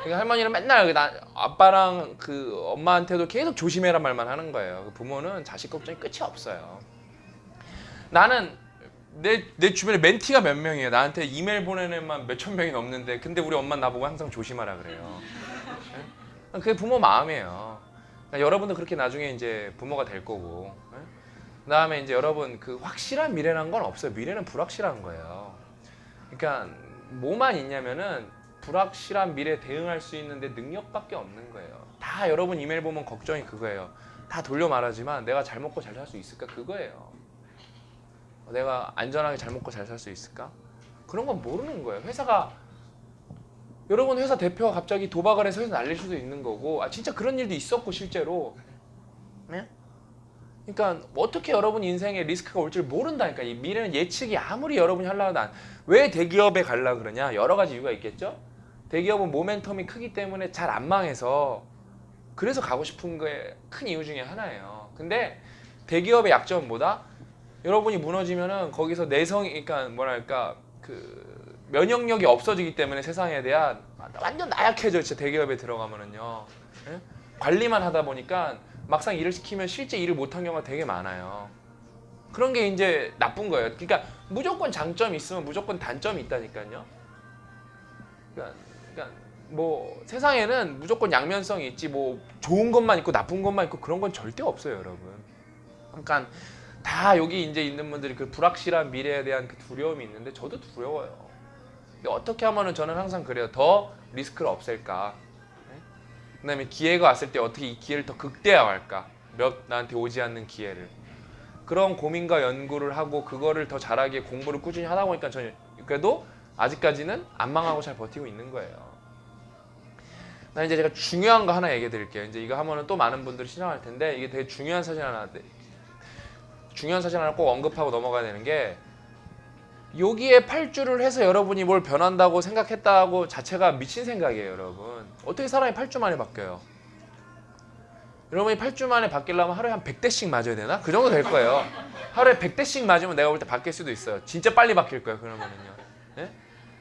그러니까 할머니는 맨날 아빠랑 그 엄마한테도 계속 조심해란 말만 하는 거예요. 부모는 자식 걱정이 끝이 없어요. 나는 내 주변에 멘티가 몇 명이에요. 나한테 이메일 보내는 애만 몇천 명이 넘는데 근데 우리 엄마는 나보고 항상 조심하라 그래요. 네? 그게 부모 마음이에요. 그러니까 여러분도 그렇게 나중에 이제 부모가 될 거고. 네? 그다음에 이제 여러분 그 확실한 미래라는 건 없어요. 미래는 불확실한 거예요. 그러니까 뭐만 있냐면은 불확실한 미래에 대응할 수 있는데 능력밖에 없는 거예요. 다 여러분 이메일 보면 걱정이 그거예요. 다 돌려 말하지만 내가 잘 먹고 잘 살 수 있을까? 그거예요. 내가 안전하게 잘 먹고 잘 살 수 있을까? 그런 건 모르는 거예요. 여러분 회사 대표가 갑자기 도박을 해서 회사 날릴 수도 있는 거고 진짜 그런 일도 있었고 실제로. 네? 그러니까 어떻게 여러분 인생에 리스크가 올 줄 모른다니까. 이 미래는 예측이 아무리 여러분이 하려고 왜 대기업에 가려고 그러냐? 여러 가지 이유가 있겠죠? 대기업은 모멘텀이 크기 때문에 잘 안 망해서 그래서 가고 싶은 게 큰 이유 중에 하나예요. 근데 대기업의 약점은 뭐다? 여러분이 무너지면은 거기서 내성이, 그러니까 뭐랄까 그 면역력이 없어지기 때문에 세상에 대한 완전 나약해져. 진짜 대기업에 들어가면은요. 예? 관리만 하다 보니까 막상 일을 시키면 실제 일을 못한 경우가 되게 많아요. 그런 게 이제 나쁜 거예요. 그러니까 무조건 장점이 있으면 무조건 단점이 있다니까요. 그러니까 뭐 세상에는 무조건 양면성이 있지 뭐 좋은 것만 있고 나쁜 것만 있고 그런 건 절대 없어요, 여러분. 그러니까 다 여기 이제 있는 분들이 그 불확실한 미래에 대한 그 두려움이 있는데 저도 두려워요. 근데 어떻게 하면은 저는 항상 그래요. 더 리스크를 없앨까? 네? 그다음에 기회가 왔을 때 어떻게 이 기회를 더 극대화할까? 나한테 오지 않는 기회를. 그런 고민과 연구를 하고 그거를 더 잘하게 공부를 꾸준히 하다 보니까 저는 그래도 아직까지는 안 망하고 잘 버티고 있는 거예요. 나 이제 제가 중요한 거 하나 얘기해 드릴게요. 이제 이거 하면은 또 많은 분들이 신청할 텐데 이게 되게 중요한 사실 하나 꼭 언급하고 넘어가야 되는 게 여기에 8주를 해서 여러분이 뭘 변한다고 생각했다고 자체가 미친 생각이에요, 여러분. 어떻게 사람이 8주 만에 바뀌어요? 여러분이 8주 만에 바뀌려면 하루에 한 100대씩 맞아야 되나? 그 정도 될 거예요. 하루에 100대씩 맞으면 내가 볼 때 바뀔 수도 있어요. 진짜 빨리 바뀔 거예요, 그러면은요. 네?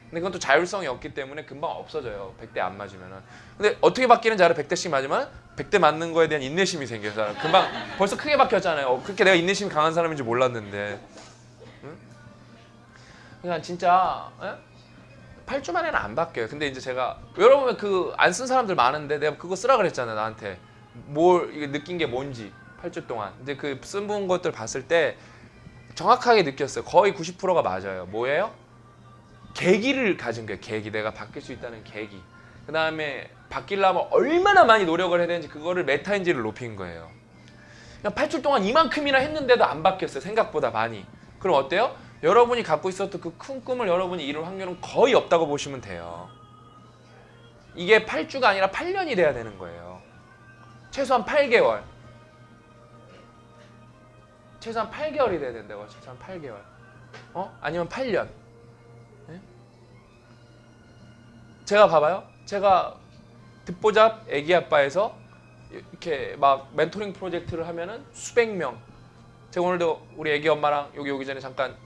근데 그건 또 자율성이 없기 때문에 금방 없어져요. 100대 안 맞으면은. 근데 어떻게 바뀌는지 알아? 100대씩 맞으면 100대 맞는 거에 대한 인내심이 생겨서 금방 벌써 크게 바뀌었잖아요. 그렇게 내가 인내심이 강한 사람인지 몰랐는데. 응? 그냥 진짜 8주 만에는 안 바뀌어요. 근데 이제 제가 여러분 그 안 쓴 사람들 많은데 내가 그거 쓰라 그랬잖아요, 나한테. 뭘 이게 느낀 게 뭔지 8주 동안. 근데 그 쓴 것들 봤을 때 정확하게 느꼈어요. 거의 90%가 맞아요. 뭐예요? 계기를 가진 거예요. 계기. 내가 바뀔 수 있다는 계기. 그 다음에 바뀌려면 얼마나 많이 노력을 해야 되는지 그거를 메타인지를 높인 거예요. 그냥 8주 동안 이만큼이나 했는데도 안 바뀌었어요. 생각보다 많이. 그럼 어때요? 여러분이 갖고 있었던 그 큰 꿈을 여러분이 이룰 확률은 거의 없다고 보시면 돼요. 이게 8주가 아니라 8년이 돼야 되는 거예요. 최소한 8개월. 최소한 8개월이 돼야 된다고. 최소한 8개월. 아니면 8년. 네? 제가 봐봐요. 제가 듣보잡 애기 아빠에서 이렇게 막 멘토링 프로젝트를 하면은 수백 명. 제가 오늘도 우리 애기 엄마랑 여기 오기 전에 잠깐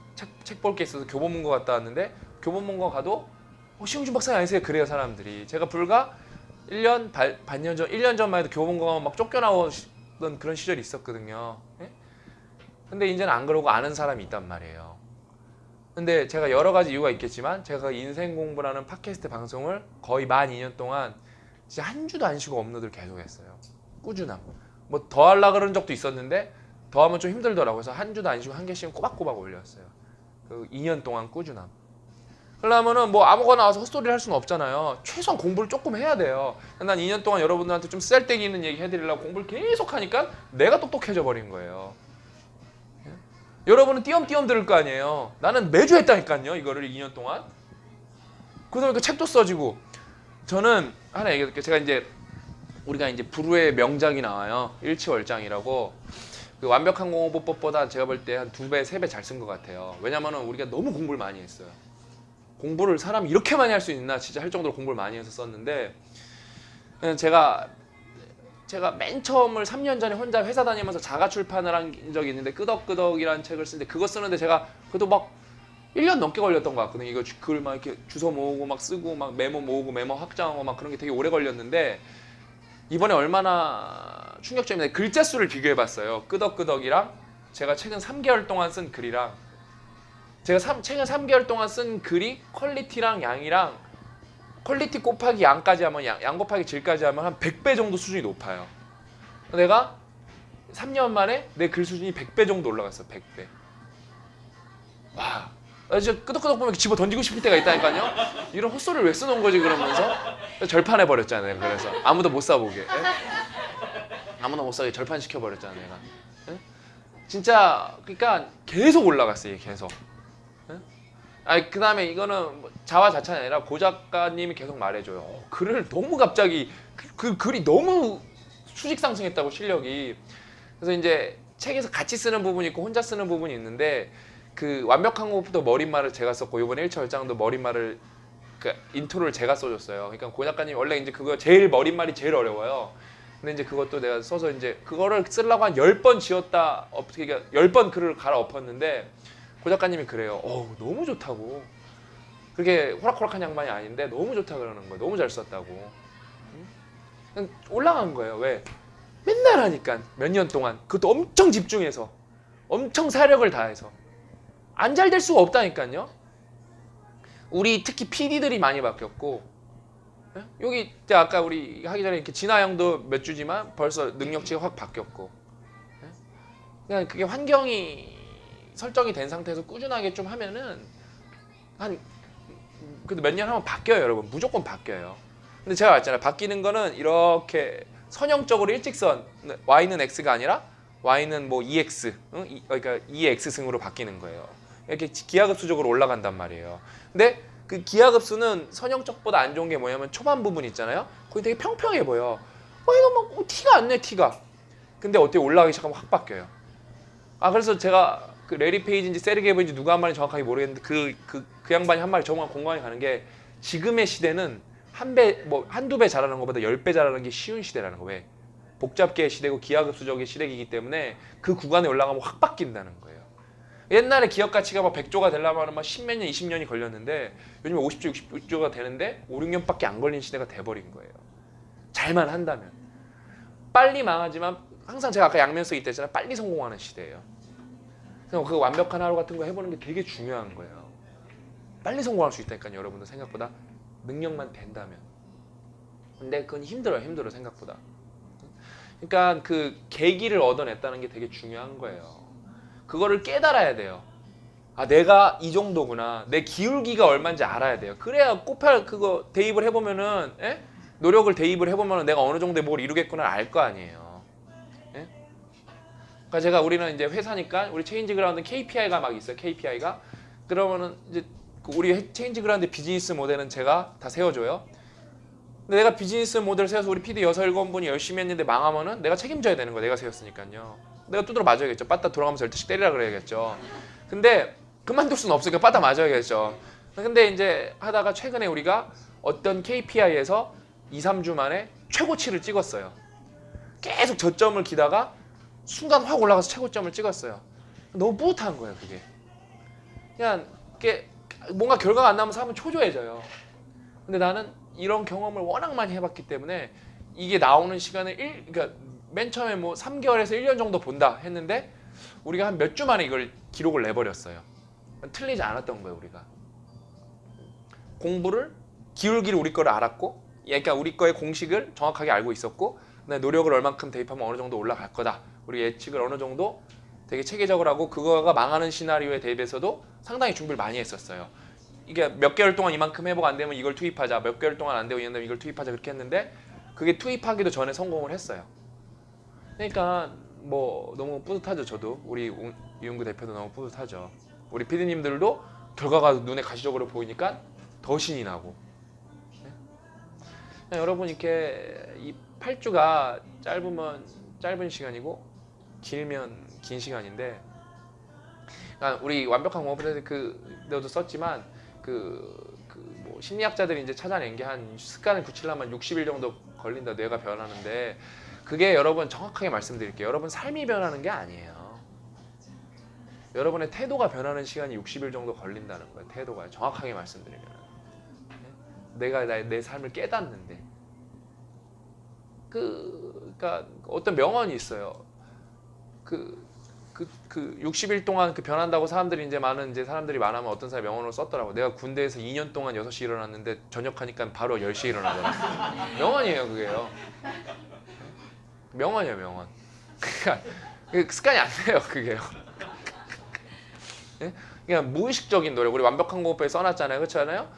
책 볼 게 있어서 교보문고 갔다 왔는데 교보문고 가도 시흥준 박사님 아니세요? 그래요, 사람들이. 제가 불과 1년 반년 전, 1년 전만 해도 교보문고 가면 막 쫓겨나오던 그런 시절이 있었거든요. 예? 근데 이제는 안 그러고 아는 사람이 있단 말이에요. 근데 제가 여러 가지 이유가 있겠지만 제가 인생 공부라는 팟캐스트 방송을 거의 만 2년 동안 진짜 한 주도 안 쉬고 업로드를 계속 했어요. 꾸준함. 뭐 더 하려고 그런 적도 있었는데 더 하면 좀 힘들더라고요. 그래서 한 주도 안 쉬고 한 개씩은 꼬박꼬박 올렸어요. 그 2년 동안 꾸준함. 그러면은 뭐 아무거나 와서 헛소리를 할 수는 없잖아요. 최소한 공부를 조금 해야 돼요. 난 2년 동안 여러분들한테 좀 쓸데기 있는 얘기 해드리려고 공부를 계속 하니까 내가 똑똑해져 버린 거예요. 예? 여러분은 띄엄띄엄 들을 거 아니에요. 나는 매주 했다니까요. 이거를 2년 동안. 그러다 보니까 책도 써지고. 저는 하나 얘기해드릴게요. 제가 이제 우리가 이제 불후의 명작이 나와요. 일치월장이라고. 그 완벽한 공부법보다 제가 볼 때 한 2배, 3배 잘 쓴 것 같아요. 왜냐면은 우리가 너무 공부를 많이 했어요. 공부를 사람이 이렇게 많이 할 수 있나 진짜 할 정도로 공부를 많이 해서 썼는데 제가 맨 처음을 3년 전에 혼자 회사 다니면서 자가 출판을 한 적이 있는데 끄덕끄덕이라는 책을 쓰는데 그거 쓰는데 제가 그래도 막 1년 넘게 걸렸던 것 같거든요. 이거 글 막 이렇게 주워 모으고 막 쓰고 막 메모 모으고 메모 확장하고 막 그런 게 되게 오래 걸렸는데 이번에 얼마나 충격적이냐. 글자 수를 비교해 봤어요. 끄덕끄덕이랑 제가 최근 3개월 동안 쓴 글이랑 제가 최근 3개월 동안 쓴 글이 퀄리티랑 양이랑 퀄리티 곱하기 양까지 하면 양 곱하기 질까지 하면 한 100배 정도 수준이 높아요. 내가 3년 만에 내 글 수준이 100배 정도 올라갔어. 100배. 와, 나 진짜 끄덕끄덕 보면 집어 던지고 싶을 때가 있다니까요. 이런 헛소리를 왜 써놓은 거지 그러면서 절판해 버렸잖아요. 그래서 아무도 못 사보게. 아무나 못 사게 절판시켜 버렸잖아 내가. 예? 진짜 그러니까 계속 올라갔어요. 계속. 예? 아니 그다음에 이거는 자화자찬이 아니라 고 작가님이 계속 말해줘요. 글을 너무 갑자기 그 글이 너무 수직 상승했다고 실력이. 그래서 이제 책에서 같이 쓰는 부분이 있고 혼자 쓰는 부분이 있는데 그 완벽한 것부터 머릿말을 제가 썼고 이번에 1차 열장도 머릿말을 그 인트로를 제가 써줬어요. 그러니까 고 작가님 원래 이제 그거 제일 머릿말이 제일 어려워요. 근데 이제 그것도 내가 써서 이제 그거를 쓰려고 한 10번 지었다 어떻게 10번 글을 갈아엎었는데 고 작가님이 그래요. 너무 좋다고. 그렇게 호락호락한 양반이 아닌데 너무 좋다 그러는 거예요. 너무 잘 썼다고. 그냥 올라간 거예요. 왜? 맨날 하니까 몇 년 동안 그것도 엄청 집중해서 엄청 사력을 다해서 안 잘 될 수가 없다니까요. 우리 특히 PD들이 많이 바뀌었고 예? 여기 이제 아까 우리 하기 전에 이렇게 진아 형도 몇 주지만 벌써 능력치가 확 바뀌었고 예? 그냥 그게 환경이 설정이 된 상태에서 꾸준하게 좀 하면은 한 그래도 몇 년 하면 바뀌어요, 여러분. 무조건 바뀌어요. 근데 제가 말했잖아요. 바뀌는 거는 이렇게 선형적으로 일직선 y는 x가 아니라 y는 뭐 2x 그러니까 2x승으로 바뀌는 거예요. 이렇게 기하급수적으로 올라간단 말이에요. 근데 그 기하급수는 선형적보다 안 좋은 게 뭐냐면 초반 부분 있잖아요. 거기 되게 평평해 보여. 이거 뭐 티가 안 내, 티가. 근데 어떻게 올라가기 시작하면 확 바뀌어요. 그래서 제가 그 레리 페이지인지 세르게이브인지 누가 한 말인지 정확하게 모르겠는데 그 양반이 한 말이 정말 공감이 가는 게 지금의 시대는 한두 배 잘하는 것보다 10배 잘하는 게 쉬운 시대라는 거. 왜? 복잡계의 시대고 기하급수적인 시대이기 때문에 그 구간에 올라가면 확 바뀐다는 거예요. 옛날에 기업 가치가 막 100조가 되려면 막 10몇 년, 20년이 걸렸는데 요즘에 50조, 60조가 되는데 5, 6년밖에 안 걸린 시대가 돼버린 거예요. 잘만 한다면. 빨리 망하지만 항상 제가 아까 양면 쓰기 때 했잖아요. 빨리 성공하는 시대예요. 그래서 그 완벽한 하루 같은 거 해보는 게 되게 중요한 거예요. 빨리 성공할 수 있다니까요. 여러분들 생각보다 능력만 된다면. 근데 그건 힘들어요. 생각보다. 그러니까 그 계기를 얻어냈다는 게 되게 중요한 거예요. 그거를 깨달아야 돼요. 내가 이 정도구나. 내 기울기가 얼마인지 알아야 돼요. 그래야 꽃팔 그거 대입을 해보면은 노력을 대입을 해보면은 내가 어느 정도의 뭘 이루겠구나 알 거 아니에요. 예? 그러니까 우리는 이제 회사니까 우리 체인지 그라운드 KPI가 막 있어요. KPI가. 그러면은 이제 우리 체인지 그라운드 비즈니스 모델은 제가 다 세워줘요. 근데 내가 비즈니스 모델 세워서 우리 PD 6, 7분이 열심히 했는데 망하면은 내가 책임져야 되는 거야. 내가 세웠으니까요. 내가 두드러 맞아야겠죠. 빠따 돌아가면서 12씩 때리라 그래야겠죠. 근데 그만둘 수는 없으니까 빠따 맞아야겠죠. 근데 이제 하다가 최근에 우리가 어떤 KPI에서 2, 3주 만에 최고치를 찍었어요. 계속 저점을 기다가 순간 확 올라가서 최고점을 찍었어요. 너무 뿌듯한 거예요, 그게. 그냥 이게 뭔가 결과가 안 나면 사람은 초조해져요. 근데 나는 이런 경험을 워낙 많이 해봤기 때문에 이게 나오는 시간을 그러니까 맨 처음에 뭐 3개월에서 1년 정도 본다 했는데 우리가 한 몇 주 만에 이걸 기록을 내버렸어요. 틀리지 않았던 거예요, 우리가. 공부를 기울기를 우리 거를 알았고, 그러니까 우리 거의 공식을 정확하게 알고 있었고, 노력을 얼만큼 대입하면 어느 정도 올라갈 거다. 우리 예측을 어느 정도 되게 체계적으로 하고 그거가 망하는 시나리오에 대비해서도 상당히 준비를 많이 했었어요. 이게 몇 개월 동안 이만큼 회복 안 되면 이걸 투입하자. 몇 개월 동안 안 되고 이걸 투입하자 그렇게 했는데 그게 투입하기도 전에 성공을 했어요. 그러니까 뭐 너무 뿌듯하죠. 저도 우리 이용구 대표도 너무 뿌듯하죠. 우리 PD님들도 결과가 눈에 가시적으로 보이니까 더 신이 나고. 네? 여러분 이렇게 이 8주가 짧으면 짧은 시간이고 길면 긴 시간인데, 그러니까 우리 완벽한 공업에서 너도 썼지만 뭐 심리학자들이 이제 찾아낸 게 한 습관을 굳히려면 60일 정도 걸린다. 뇌가 변하는데. 그게 여러분 정확하게 말씀드릴게요. 여러분 삶이 변하는 게 아니에요. 여러분의 태도가 변하는 시간이 60일 정도 걸린다는 거예요. 태도가 정확하게 말씀드리면. 내가 내 삶을 깨닫는데. 그러니까 어떤 명언이 있어요. 60일 동안 변한다고 사람들이 이제 사람들이 많으면 어떤 사람이 명언으로 썼더라고. 내가 군대에서 2년 동안 6시 일어났는데 전역하니까 바로 10시에 일어나더라고. 명언이에요, 그게요. 명언이에요, 명언. 그러니까 습관이 안 돼요, 그게요. 예? 그냥 무의식적인 노력. 우리 완벽한 공부에 써놨잖아요, 그렇잖아요.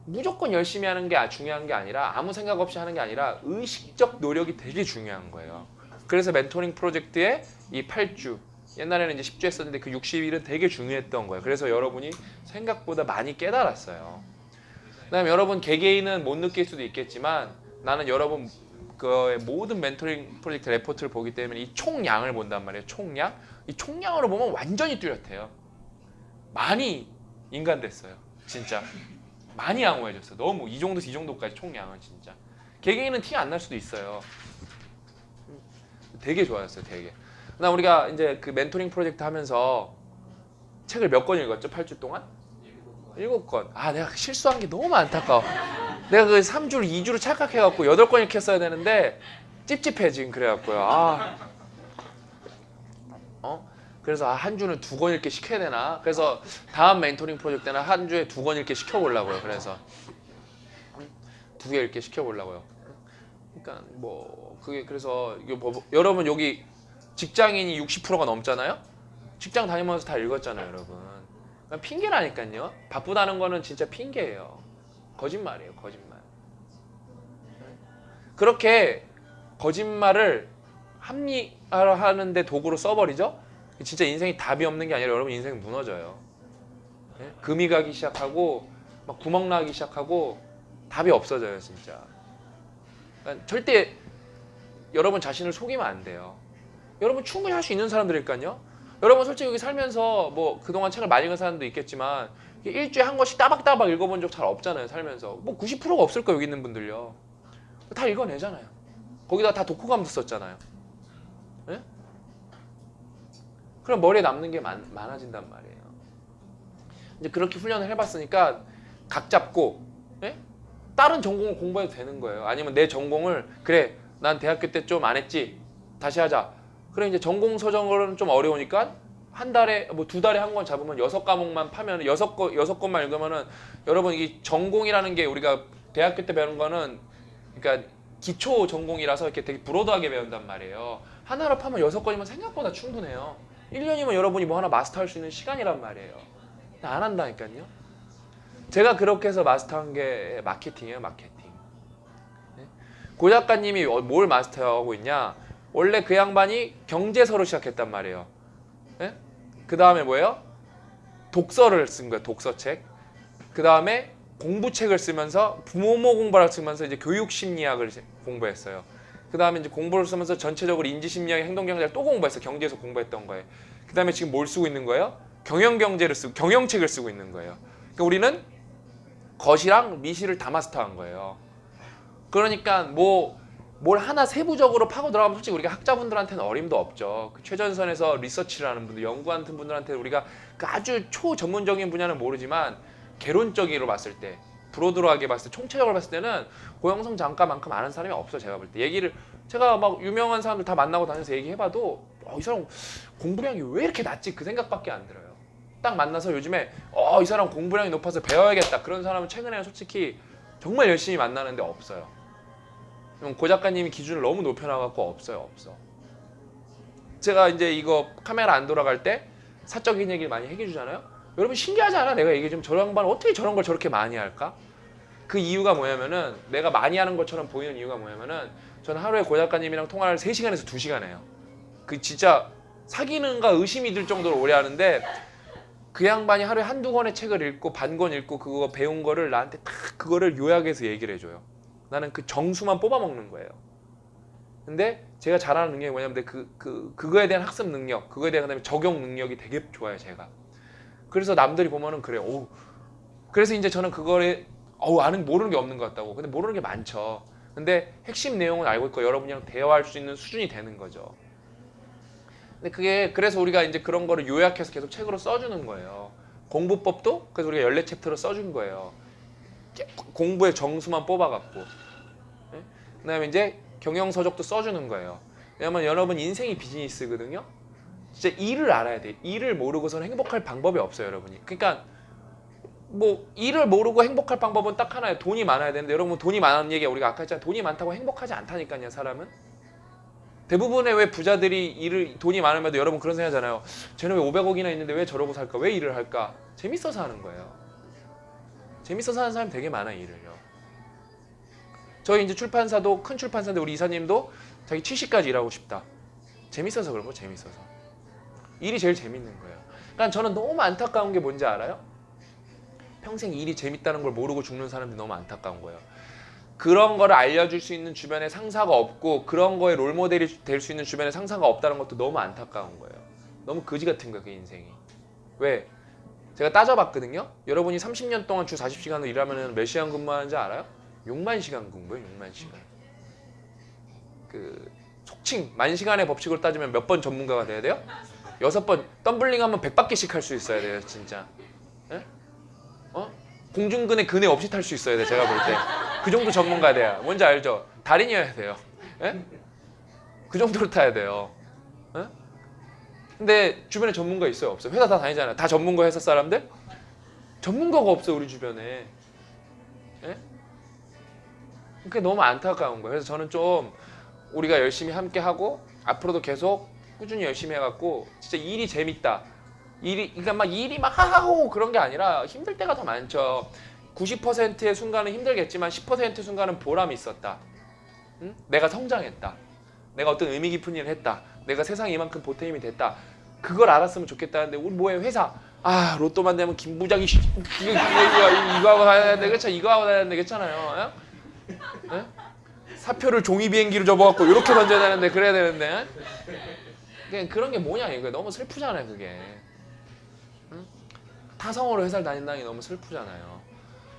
무조건 열심히 하는 게 중요한 게 아니라 아무 생각 없이 하는 게 아니라 의식적 노력이 되게 중요한 거예요. 그래서 멘토링 프로젝트의 이 8주 옛날에는 이제 10주 했었는데 그 60일은 되게 중요했던 거예요. 그래서 여러분이 생각보다 많이 깨달았어요. 그다음에 여러분 개개인은 못 느낄 수도 있겠지만 나는 여러분 그 모든 멘토링 프로젝트 레포트를 보기 때문에 이 총량을 본단 말이에요. 총량. 이 총량으로 보면 완전히 뚜렷해요. 많이 인간 됐어요. 진짜. 많이 양호해졌어요. 너무 이 정도까지 총량은 진짜. 개개인은 티 안 날 수도 있어요. 되게 좋아졌어요. 되게. 나 우리가 이제 그 멘토링 프로젝트 하면서 책을 몇 권 읽었죠? 8주 동안? 7권. 아, 내가 실수한 게 너무 안타까워. 내가 그 3주를 2주로 착각해갖고 8권 이렇게 써야 되는데 찝찝해 지금 그래갖고요. 그래서 한 주는 2권 읽게 시켜야 되나? 그래서 다음 멘토링 프로젝트 때는 한 주에 2권 읽게 시켜보려고요. 그래서 2개 읽게 시켜보려고요. 그러니까 뭐 그게 그래서 여러분 여기 직장인이 60%가 넘잖아요. 직장 다니면서 다 읽었잖아요, 여러분. 그러니까 핑계라니까요. 바쁘다는 거는 진짜 핑계예요. 거짓말이에요, 거짓말. 그렇게 거짓말을 합리화하는데 도구로 써버리죠. 진짜 인생이 답이 없는 게 아니라 여러분 인생이 무너져요. 금이 가기 시작하고 막 구멍 나기 시작하고 답이 없어져요, 진짜. 그러니까 절대 여러분 자신을 속이면 안 돼요. 여러분 충분히 할 수 있는 사람들일까요? 여러분 솔직히 여기 살면서 뭐 그동안 책을 많이 읽은 사람도 있겠지만 일주일에 한 권씩 따박따박 읽어본 적 잘 없잖아요, 살면서. 뭐 90%가 없을 거예요, 여기 있는 분들요. 다 읽어내잖아요. 거기다 다 독후감도 썼잖아요. 네? 그럼 머리에 남는 게 많아진단 말이에요. 이제 그렇게 훈련을 해봤으니까 각 잡고 다른 전공을 공부해도 되는 거예요. 아니면 내 전공을 그래 난 대학교 때 좀 안 했지 다시 하자. 그래 이제 전공 서적은 좀 어려우니까 한 달에 뭐 2달에 한 권 잡으면 6과목만 파면 6권만 읽으면은 여러분 이 전공이라는 게 우리가 대학교 때 배우는 거는 그러니까 기초 전공이라서 이렇게 되게 브로드하게 배운단 말이에요. 하나로 파면 6권이면 생각보다 충분해요. 1년이면 여러분이 뭐 하나 마스터할 수 있는 시간이란 말이에요. 안 한다니까요. 제가 그렇게 해서 마스터한 게 마케팅이에요, 마케팅. 고 작가님이 뭘 마스터하고 있냐? 원래 그 양반이 경제서로 시작했단 말이에요. 그 다음에 뭐예요? 독서를 쓴 거예요, 독서책. 그 다음에 공부책을 쓰면서 부모 공부를 쓰면서 이제 교육심리학을 공부했어요. 그 다음에 이제 공부를 쓰면서 전체적으로 인지심리학, 행동경제를 또 공부했어요. 경제에서 공부했던 거예요. 그 다음에 지금 뭘 쓰고 있는 거예요? 경영경제를 쓰고 경영책을 쓰고 있는 거예요. 그러니까 우리는 거시랑 미시를 다 마스터한 거예요. 그러니까 뭘 하나 세부적으로 파고 들어가면 솔직히 우리가 학자분들한테는 어림도 없죠. 그 최전선에서 리서치를 하는 분들, 연구하는 분들한테 우리가 그 아주 초전문적인 분야는 모르지만 개론적으로 봤을 때, 브로드하게 봤을 때, 총체적으로 봤을 때는 고영성 장가만큼 아는 사람이 없어. 제가 볼 때 제가 막 유명한 사람들 다 만나고 다녀서 얘기해봐도 이 사람 공부량이 왜 이렇게 낮지? 그 생각밖에 안 들어요. 딱 만나서 요즘에 이 사람 공부량이 높아서 배워야겠다 그런 사람은 최근에 솔직히 정말 열심히 만나는데 없어요. 고 작가님이 기준을 너무 높여놔갖고 없어요. 제가 이제 이거 카메라 안 돌아갈 때 사적인 얘기를 많이 해주잖아요. 여러분 신기하지 않아? 내가 얘기 좀 저 양반 어떻게 저런 걸 저렇게 많이 할까? 그 이유가 뭐냐면은 내가 많이 하는 것처럼 보이는 이유가 뭐냐면은 저는 하루에 고 작가님이랑 통화를 3시간에서 2시간 해요. 그 진짜 사귀는가 의심이 들 정도로 오래 하는데 그 양반이 하루에 한두 권의 책을 읽고 반 권 읽고 그거 배운 거를 나한테 딱 그거를 요약해서 얘기를 해줘요. 나는 그 정수만 뽑아먹는 거예요. 근데 제가 잘하는 능력이 뭐냐면 그거에 대한 학습 능력, 그거에 대한 그다음에 적용 능력이 되게 좋아요, 제가. 그래서 남들이 보면은 그래요. 그래서 이제 저는 그거에 모르는 게 없는 것 같다고. 근데 모르는 게 많죠. 근데 핵심 내용은 알고 있고 여러분이랑 대화할 수 있는 수준이 되는 거죠. 근데 그래서 우리가 이제 그런 거를 요약해서 계속 책으로 써주는 거예요. 공부법도 그래서 우리가 14챕터로 써준 거예요. 공부의 정수만 뽑아갖고. 그 다음에 이제 경영서적도 써주는 거예요. 왜냐면 여러분 인생이 비즈니스거든요. 진짜 일을 알아야 돼. 일을 모르고서는 행복할 방법이 없어요, 여러분이. 그러니까 뭐 일을 모르고 행복할 방법은 딱 하나예요. 돈이 많아야 되는데 여러분 돈이 많은 얘기가 우리가 아까 했잖아요. 돈이 많다고 행복하지 않다니까요, 사람은. 대부분의 왜 부자들이 돈이 많으면도 여러분 그런 생각 하잖아요. 쟤는 왜 500억이나 있는데 왜 저러고 살까? 왜 일을 할까? 재밌어서 하는 거예요. 재밌어서 하는 사람이 되게 많아요, 일을요. 저희 이제 출판사도 큰 출판사인데 우리 이사님도 자기 70까지 일하고 싶다. 재밌어서 그런 거, 재밌어서. 일이 제일 재밌는 거예요. 그러니까 저는 너무 안타까운 게 뭔지 알아요? 평생 일이 재밌다는 걸 모르고 죽는 사람들이 너무 안타까운 거예요. 그런 거를 알려줄 수 있는 주변에 상사가 없고 그런 거에 롤모델이 될 수 있는 주변에 상사가 없다는 것도 너무 안타까운 거예요. 너무 거지 같은 거예요, 그 인생이. 왜? 제가 따져봤거든요. 여러분이 30년 동안 주 40시간을 일하면 몇 시간 근무하는지 알아요? 6만 시간 근무예요, 6만 시간. 속칭 만시간의 법칙으로 따지면 몇 번 전문가가 돼야 돼요? 6번. 덤블링 하면 100바퀴씩 할 수 있어야 돼요, 진짜. 예? 공중근에 근에 없이 탈 수 있어야 돼, 제가 볼 때. 그 정도 전문가 돼야. 뭔지 알죠? 달인이어야 돼요. 예? 그 정도로 타야 돼요. 예? 근데 주변에 전문가 있어요, 없어요? 회사 다 다니잖아요. 다 전문가 회사 사람들? 전문가가 없어요, 우리 주변에. 예? 그게 너무 안타까운 거예요. 그래서 저는 좀 우리가 열심히 함께 하고 앞으로도 계속 꾸준히 열심히 해갖고 진짜 일이 재밌다. 그러니까 막 일이 막 하하호 그런 게 아니라 힘들 때가 더 많죠. 90%의 순간은 힘들겠지만 10%의 순간은 보람이 있었다. 응? 내가 성장했다. 내가 어떤 의미 깊은 일을 했다. 내가 세상에 이만큼 보탬이 됐다. 그걸 알았으면 좋겠다는데 우리 뭐예요? 회사. 로또만 되면 김 부장이 이거 하고 다녀야 되는데 그렇죠? 이거 하고 다녀야 되는데 그렇잖아요. 예? 사표를 종이 비행기로 접어갖고 이렇게 던져야 되는데 그래야 되는데 그냥 그런 게 뭐냐 이거 너무 슬프잖아요 그게. 응? 타성으로 회사를 다닌다는 게 너무 슬프잖아요.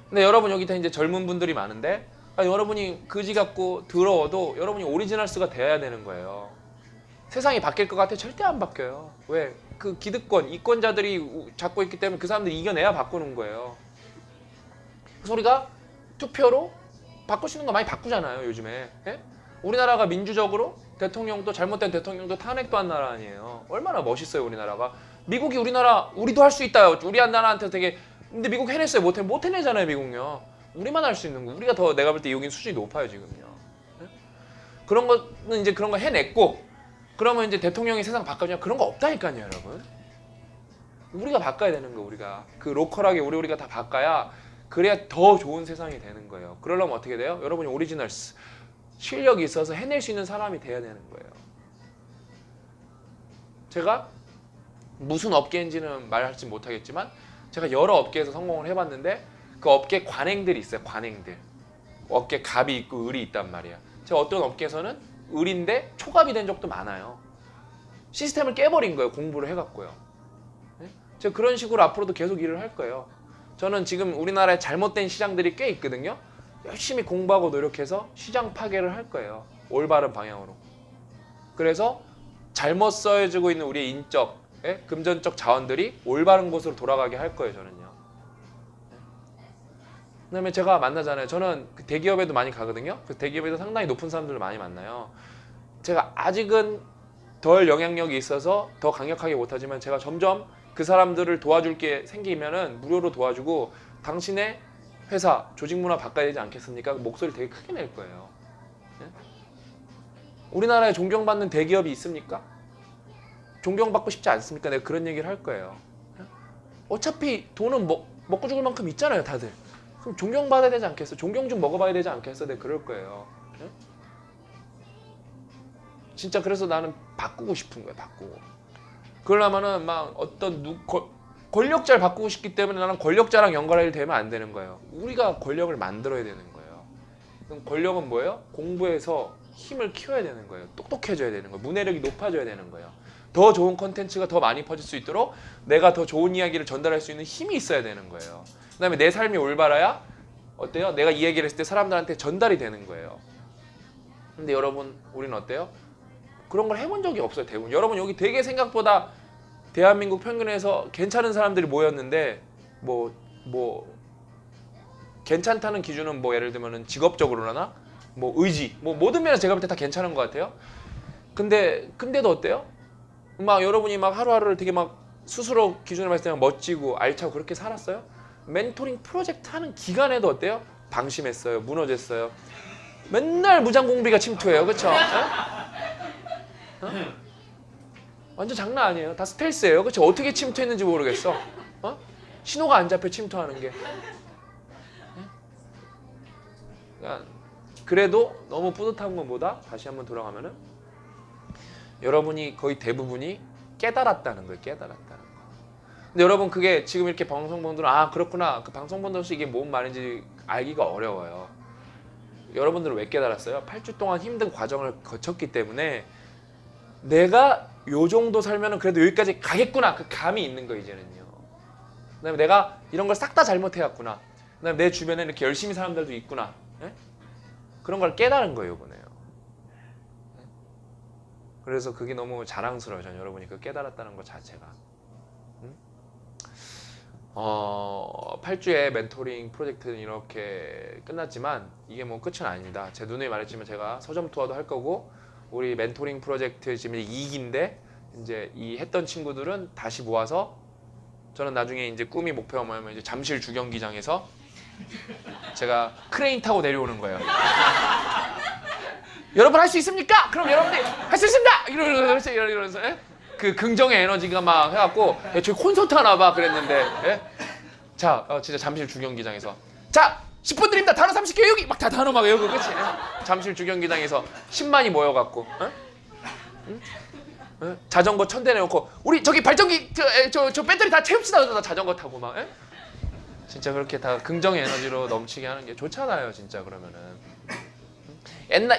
근데 여러분 여기 다 이제 젊은 분들이 많은데 여러분이 그지 같고 더러워도 여러분이 오리지널스가 돼야 되는 거예요. 세상이 바뀔 것 같아? 절대 안 바뀌어요. 왜? 그 기득권, 이권자들이 잡고 있기 때문에 그 사람들이 이겨내야 바꾸는 거예요. 그래서 우리가 투표로 바꿀 수 있는 거 많이 바꾸잖아요 요즘에. 예? 우리나라가 민주적으로 대통령도 잘못된 대통령도 탄핵도 한 나라 아니에요. 얼마나 멋있어요 우리나라가. 미국이 우리도 할 수 있다요. 우리 한 나라한테 되게. 근데 미국 해냈어요? 못 해내잖아요 미국요. 우리만 할 수 있는 거. 우리가 더 내가 볼 때 여긴 수준이 높아요 지금요. 예? 그런 거는 이제 그런 거 해냈고 그러면 이제 대통령이 세상 바꿔주냐 그런 거 없다니까요 여러분. 우리가 바꿔야 되는 거 우리가. 그 로컬하게 우리가 다 바꿔야 그래야 더 좋은 세상이 되는 거예요. 그러려면 어떻게 돼요? 여러분이 오리지널스 실력이 있어서 해낼 수 있는 사람이 돼야 되는 거예요. 제가 무슨 업계인지는 말할지 못하겠지만 제가 여러 업계에서 성공을 해봤는데 그 업계 관행들이 있어요. 관행들. 업계 갑이 있고 을이 있단 말이야. 제가 어떤 업계에서는 을인데 초갑이 된 적도 많아요. 시스템을 깨버린 거예요. 공부를 해갖고요. 제가 그런 식으로 앞으로도 계속 일을 할 거예요. 저는 지금 우리나라에 잘못된 시장들이 꽤 있거든요. 열심히 공부하고 노력해서 시장 파괴를 할 거예요. 올바른 방향으로. 그래서 잘못 써지고 있는 우리의 인적, 금전적 자원들이 올바른 곳으로 돌아가게 할 거예요. 저는요. 그다음에 제가 만나잖아요. 저는 그 대기업에도 많이 가거든요. 그 대기업에도 상당히 높은 사람들을 많이 만나요. 제가 아직은 덜 영향력이 있어서 더 강력하게 못하지만 제가 점점 그 사람들을 도와줄 게 생기면은 무료로 도와주고 당신의 회사, 조직 문화 바꿔야 되지 않겠습니까? 목소리 되게 크게 낼 거예요. 예? 우리나라에 존경받는 대기업이 있습니까? 존경받고 싶지 않습니까? 내가 그런 얘기를 할 거예요. 예? 어차피 돈은 먹고 죽을 만큼 있잖아요, 다들. 그럼 존경받아야 되지 않겠어? 존경 좀 먹어봐야 되지 않겠어? 내가 그럴 거예요. 예? 진짜 그래서 나는 바꾸고 싶은 거예요, 바꾸고. 그러려면은 막 어떤 권력자를 바꾸고 싶기 때문에 나는 권력자랑 연관이 되면 안 되는 거예요. 우리가 권력을 만들어야 되는 거예요. 그럼 권력은 뭐예요? 공부해서 힘을 키워야 되는 거예요. 똑똑해져야 되는 거예요. 문해력이 높아져야 되는 거예요. 더 좋은 콘텐츠가 더 많이 퍼질 수 있도록 내가 더 좋은 이야기를 전달할 수 있는 힘이 있어야 되는 거예요. 그 다음에 내 삶이 올바라야 어때요? 내가 이 얘기를 했을 때 사람들한테 전달이 되는 거예요. 근데 여러분 우리는 어때요? 그런 걸 해본 적이 없어요. 대부분. 여러분 여기 되게 생각보다 대한민국 평균에서 괜찮은 사람들이 모였는데 뭐 괜찮다는 기준은 뭐 예를 들면은 직업적으로나 뭐 의지 뭐 모든 면에서 제가 볼 때 다 괜찮은 것 같아요. 근데도 어때요? 막 여러분이 막 하루하루를 되게 막 스스로 기준을 봤을 때 멋지고 알차고 그렇게 살았어요? 멘토링 프로젝트 하는 기간에도 어때요? 방심했어요. 무너졌어요. 맨날 무장공비가 침투해요. 그렇죠? 완전 장난 아니에요. 다 스텔스예요. 그렇죠? 어떻게 침투했는지 모르겠어. 신호가 안 잡혀 침투하는 게. 그러니까 그래도 너무 뿌듯한 것보다 다시 한번 돌아가면은 여러분이 거의 대부분이 깨달았다는 거예요. 깨달았다는 거. 근데 여러분 그게 지금 이렇게 방송분들은 그렇구나. 그 방송분들로서 이게 뭔 말인지 알기가 어려워요. 여러분들은 왜 깨달았어요? 8주 동안 힘든 과정을 거쳤기 때문에 내가 요 정도 살면은 그래도 여기까지 가겠구나. 그 감이 있는 거 이제는요. 그다음에 내가 이런 걸 싹 다 잘못해왔구나. 그다음에 내 주변에 이렇게 열심히 사람들도 있구나. 예? 그런 걸 깨달은 거예요, 이번에요. 그래서 그게 너무 자랑스러워요. 저는 여러분이 그 깨달았다는 것 자체가. 8주의 멘토링 프로젝트는 이렇게 끝났지만 이게 뭐 끝은 아닙니다. 제 누누이 말했지만 제가 서점 투어도 할 거고 우리 멘토링 프로젝트 지금 2기인데 이제 이 했던 친구들은 다시 모아서 저는 나중에 이제 꿈이 목표가 뭐냐면 이제 잠실 주경기장에서 제가 크레인 타고 내려오는 거예요. 여러분 할 수 있습니까? 그럼 여러분들 할 수 있습니다! 이러면서 예? 그 긍정의 에너지가 막 해갖고 저기 콘서트 하나 봐 그랬는데 예? 자 진짜 잠실 주경기장에서 자 10분 드립니다. 단어 30개 외우기 막 다 단어 막 외우고 그치? 예? 잠실 주경기장에서 10만이 모여갖고 예? 응? 예? 자전거 1000대 내놓고 우리 저기 발전기 저 배터리 다 채웁시다. 자전거 타고 막 예? 진짜 그렇게 다 긍정의 에너지로 넘치게 하는 게 좋잖아요 진짜. 그러면은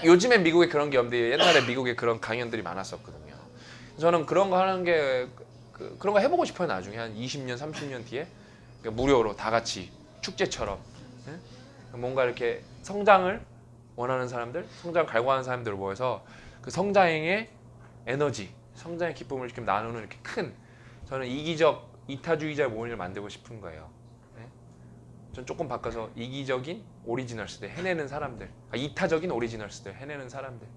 요즘엔 미국에 그런 게 없는데 옛날에 미국에 그런 강연들이 많았었거든요. 저는 그런 거 하는 게 그런 거 해보고 싶어요. 나중에 한 20년 30년 뒤에 그러니까 무료로 다 같이 축제처럼 예? 뭔가 이렇게 성장을 원하는 사람들, 성장 갈구하는 사람들을 모여서 그 성장의 에너지, 성장의 기쁨을 이렇게 나누는 이렇게 큰 저는 이기적 이타주의자의 모임을 만들고 싶은 거예요. 예? 전 조금 바꿔서 이기적인 오리지널스들 해내는 사람들, 이타적인 오리지널스들 해내는 사람들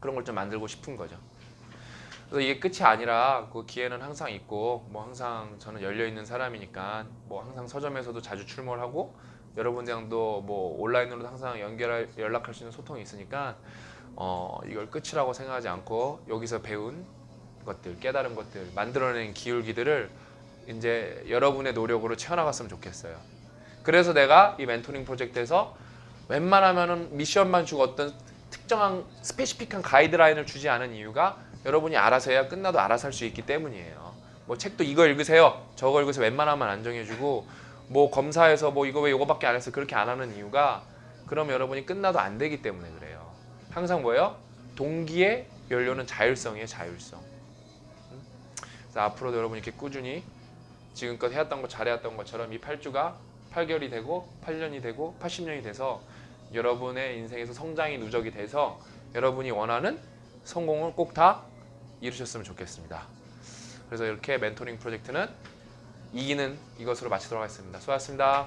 그런 걸 좀 만들고 싶은 거죠. 그래서 이게 끝이 아니라 그 기회는 항상 있고 뭐 항상 저는 열려 있는 사람이니까 뭐 항상 서점에서도 자주 출몰 하고 여러분들랑도 뭐 온라인으로도 항상 연락할 수 있는 소통이 있으니까 이걸 끝이라고 생각하지 않고 여기서 배운 것들, 깨달은 것들, 만들어낸 기울기들을 이제 여러분의 노력으로 채워나갔으면 좋겠어요. 그래서 내가 이 멘토링 프로젝트에서 웬만하면은 미션만 주고 어떤 특정한 스페시픽한 가이드라인을 주지 않은 이유가 여러분이 알아서 해야 끝나도 알아서 할 수 있기 때문이에요. 뭐 책도 이거 읽으세요, 저거 읽으세요 웬만하면 안 정해주고 뭐 검사에서 뭐 이거 왜 이거밖에 안 했어 그렇게 안 하는 이유가 그럼 여러분이 끝나도 안 되기 때문에 그래요. 항상 뭐예요? 동기의 연료는 자율성이에요. 자율성. 그래서 앞으로도 여러분이 이렇게 꾸준히 지금껏 해왔던 거 잘해왔던 것처럼 이 8주가 8개월이 되고 8년이 되고 80년이 돼서 여러분의 인생에서 성장이 누적이 돼서 여러분이 원하는 성공을 꼭 다 이루셨으면 좋겠습니다. 그래서 이렇게 멘토링 프로젝트는 이기는 이것으로 마치도록 하겠습니다. 수고하셨습니다.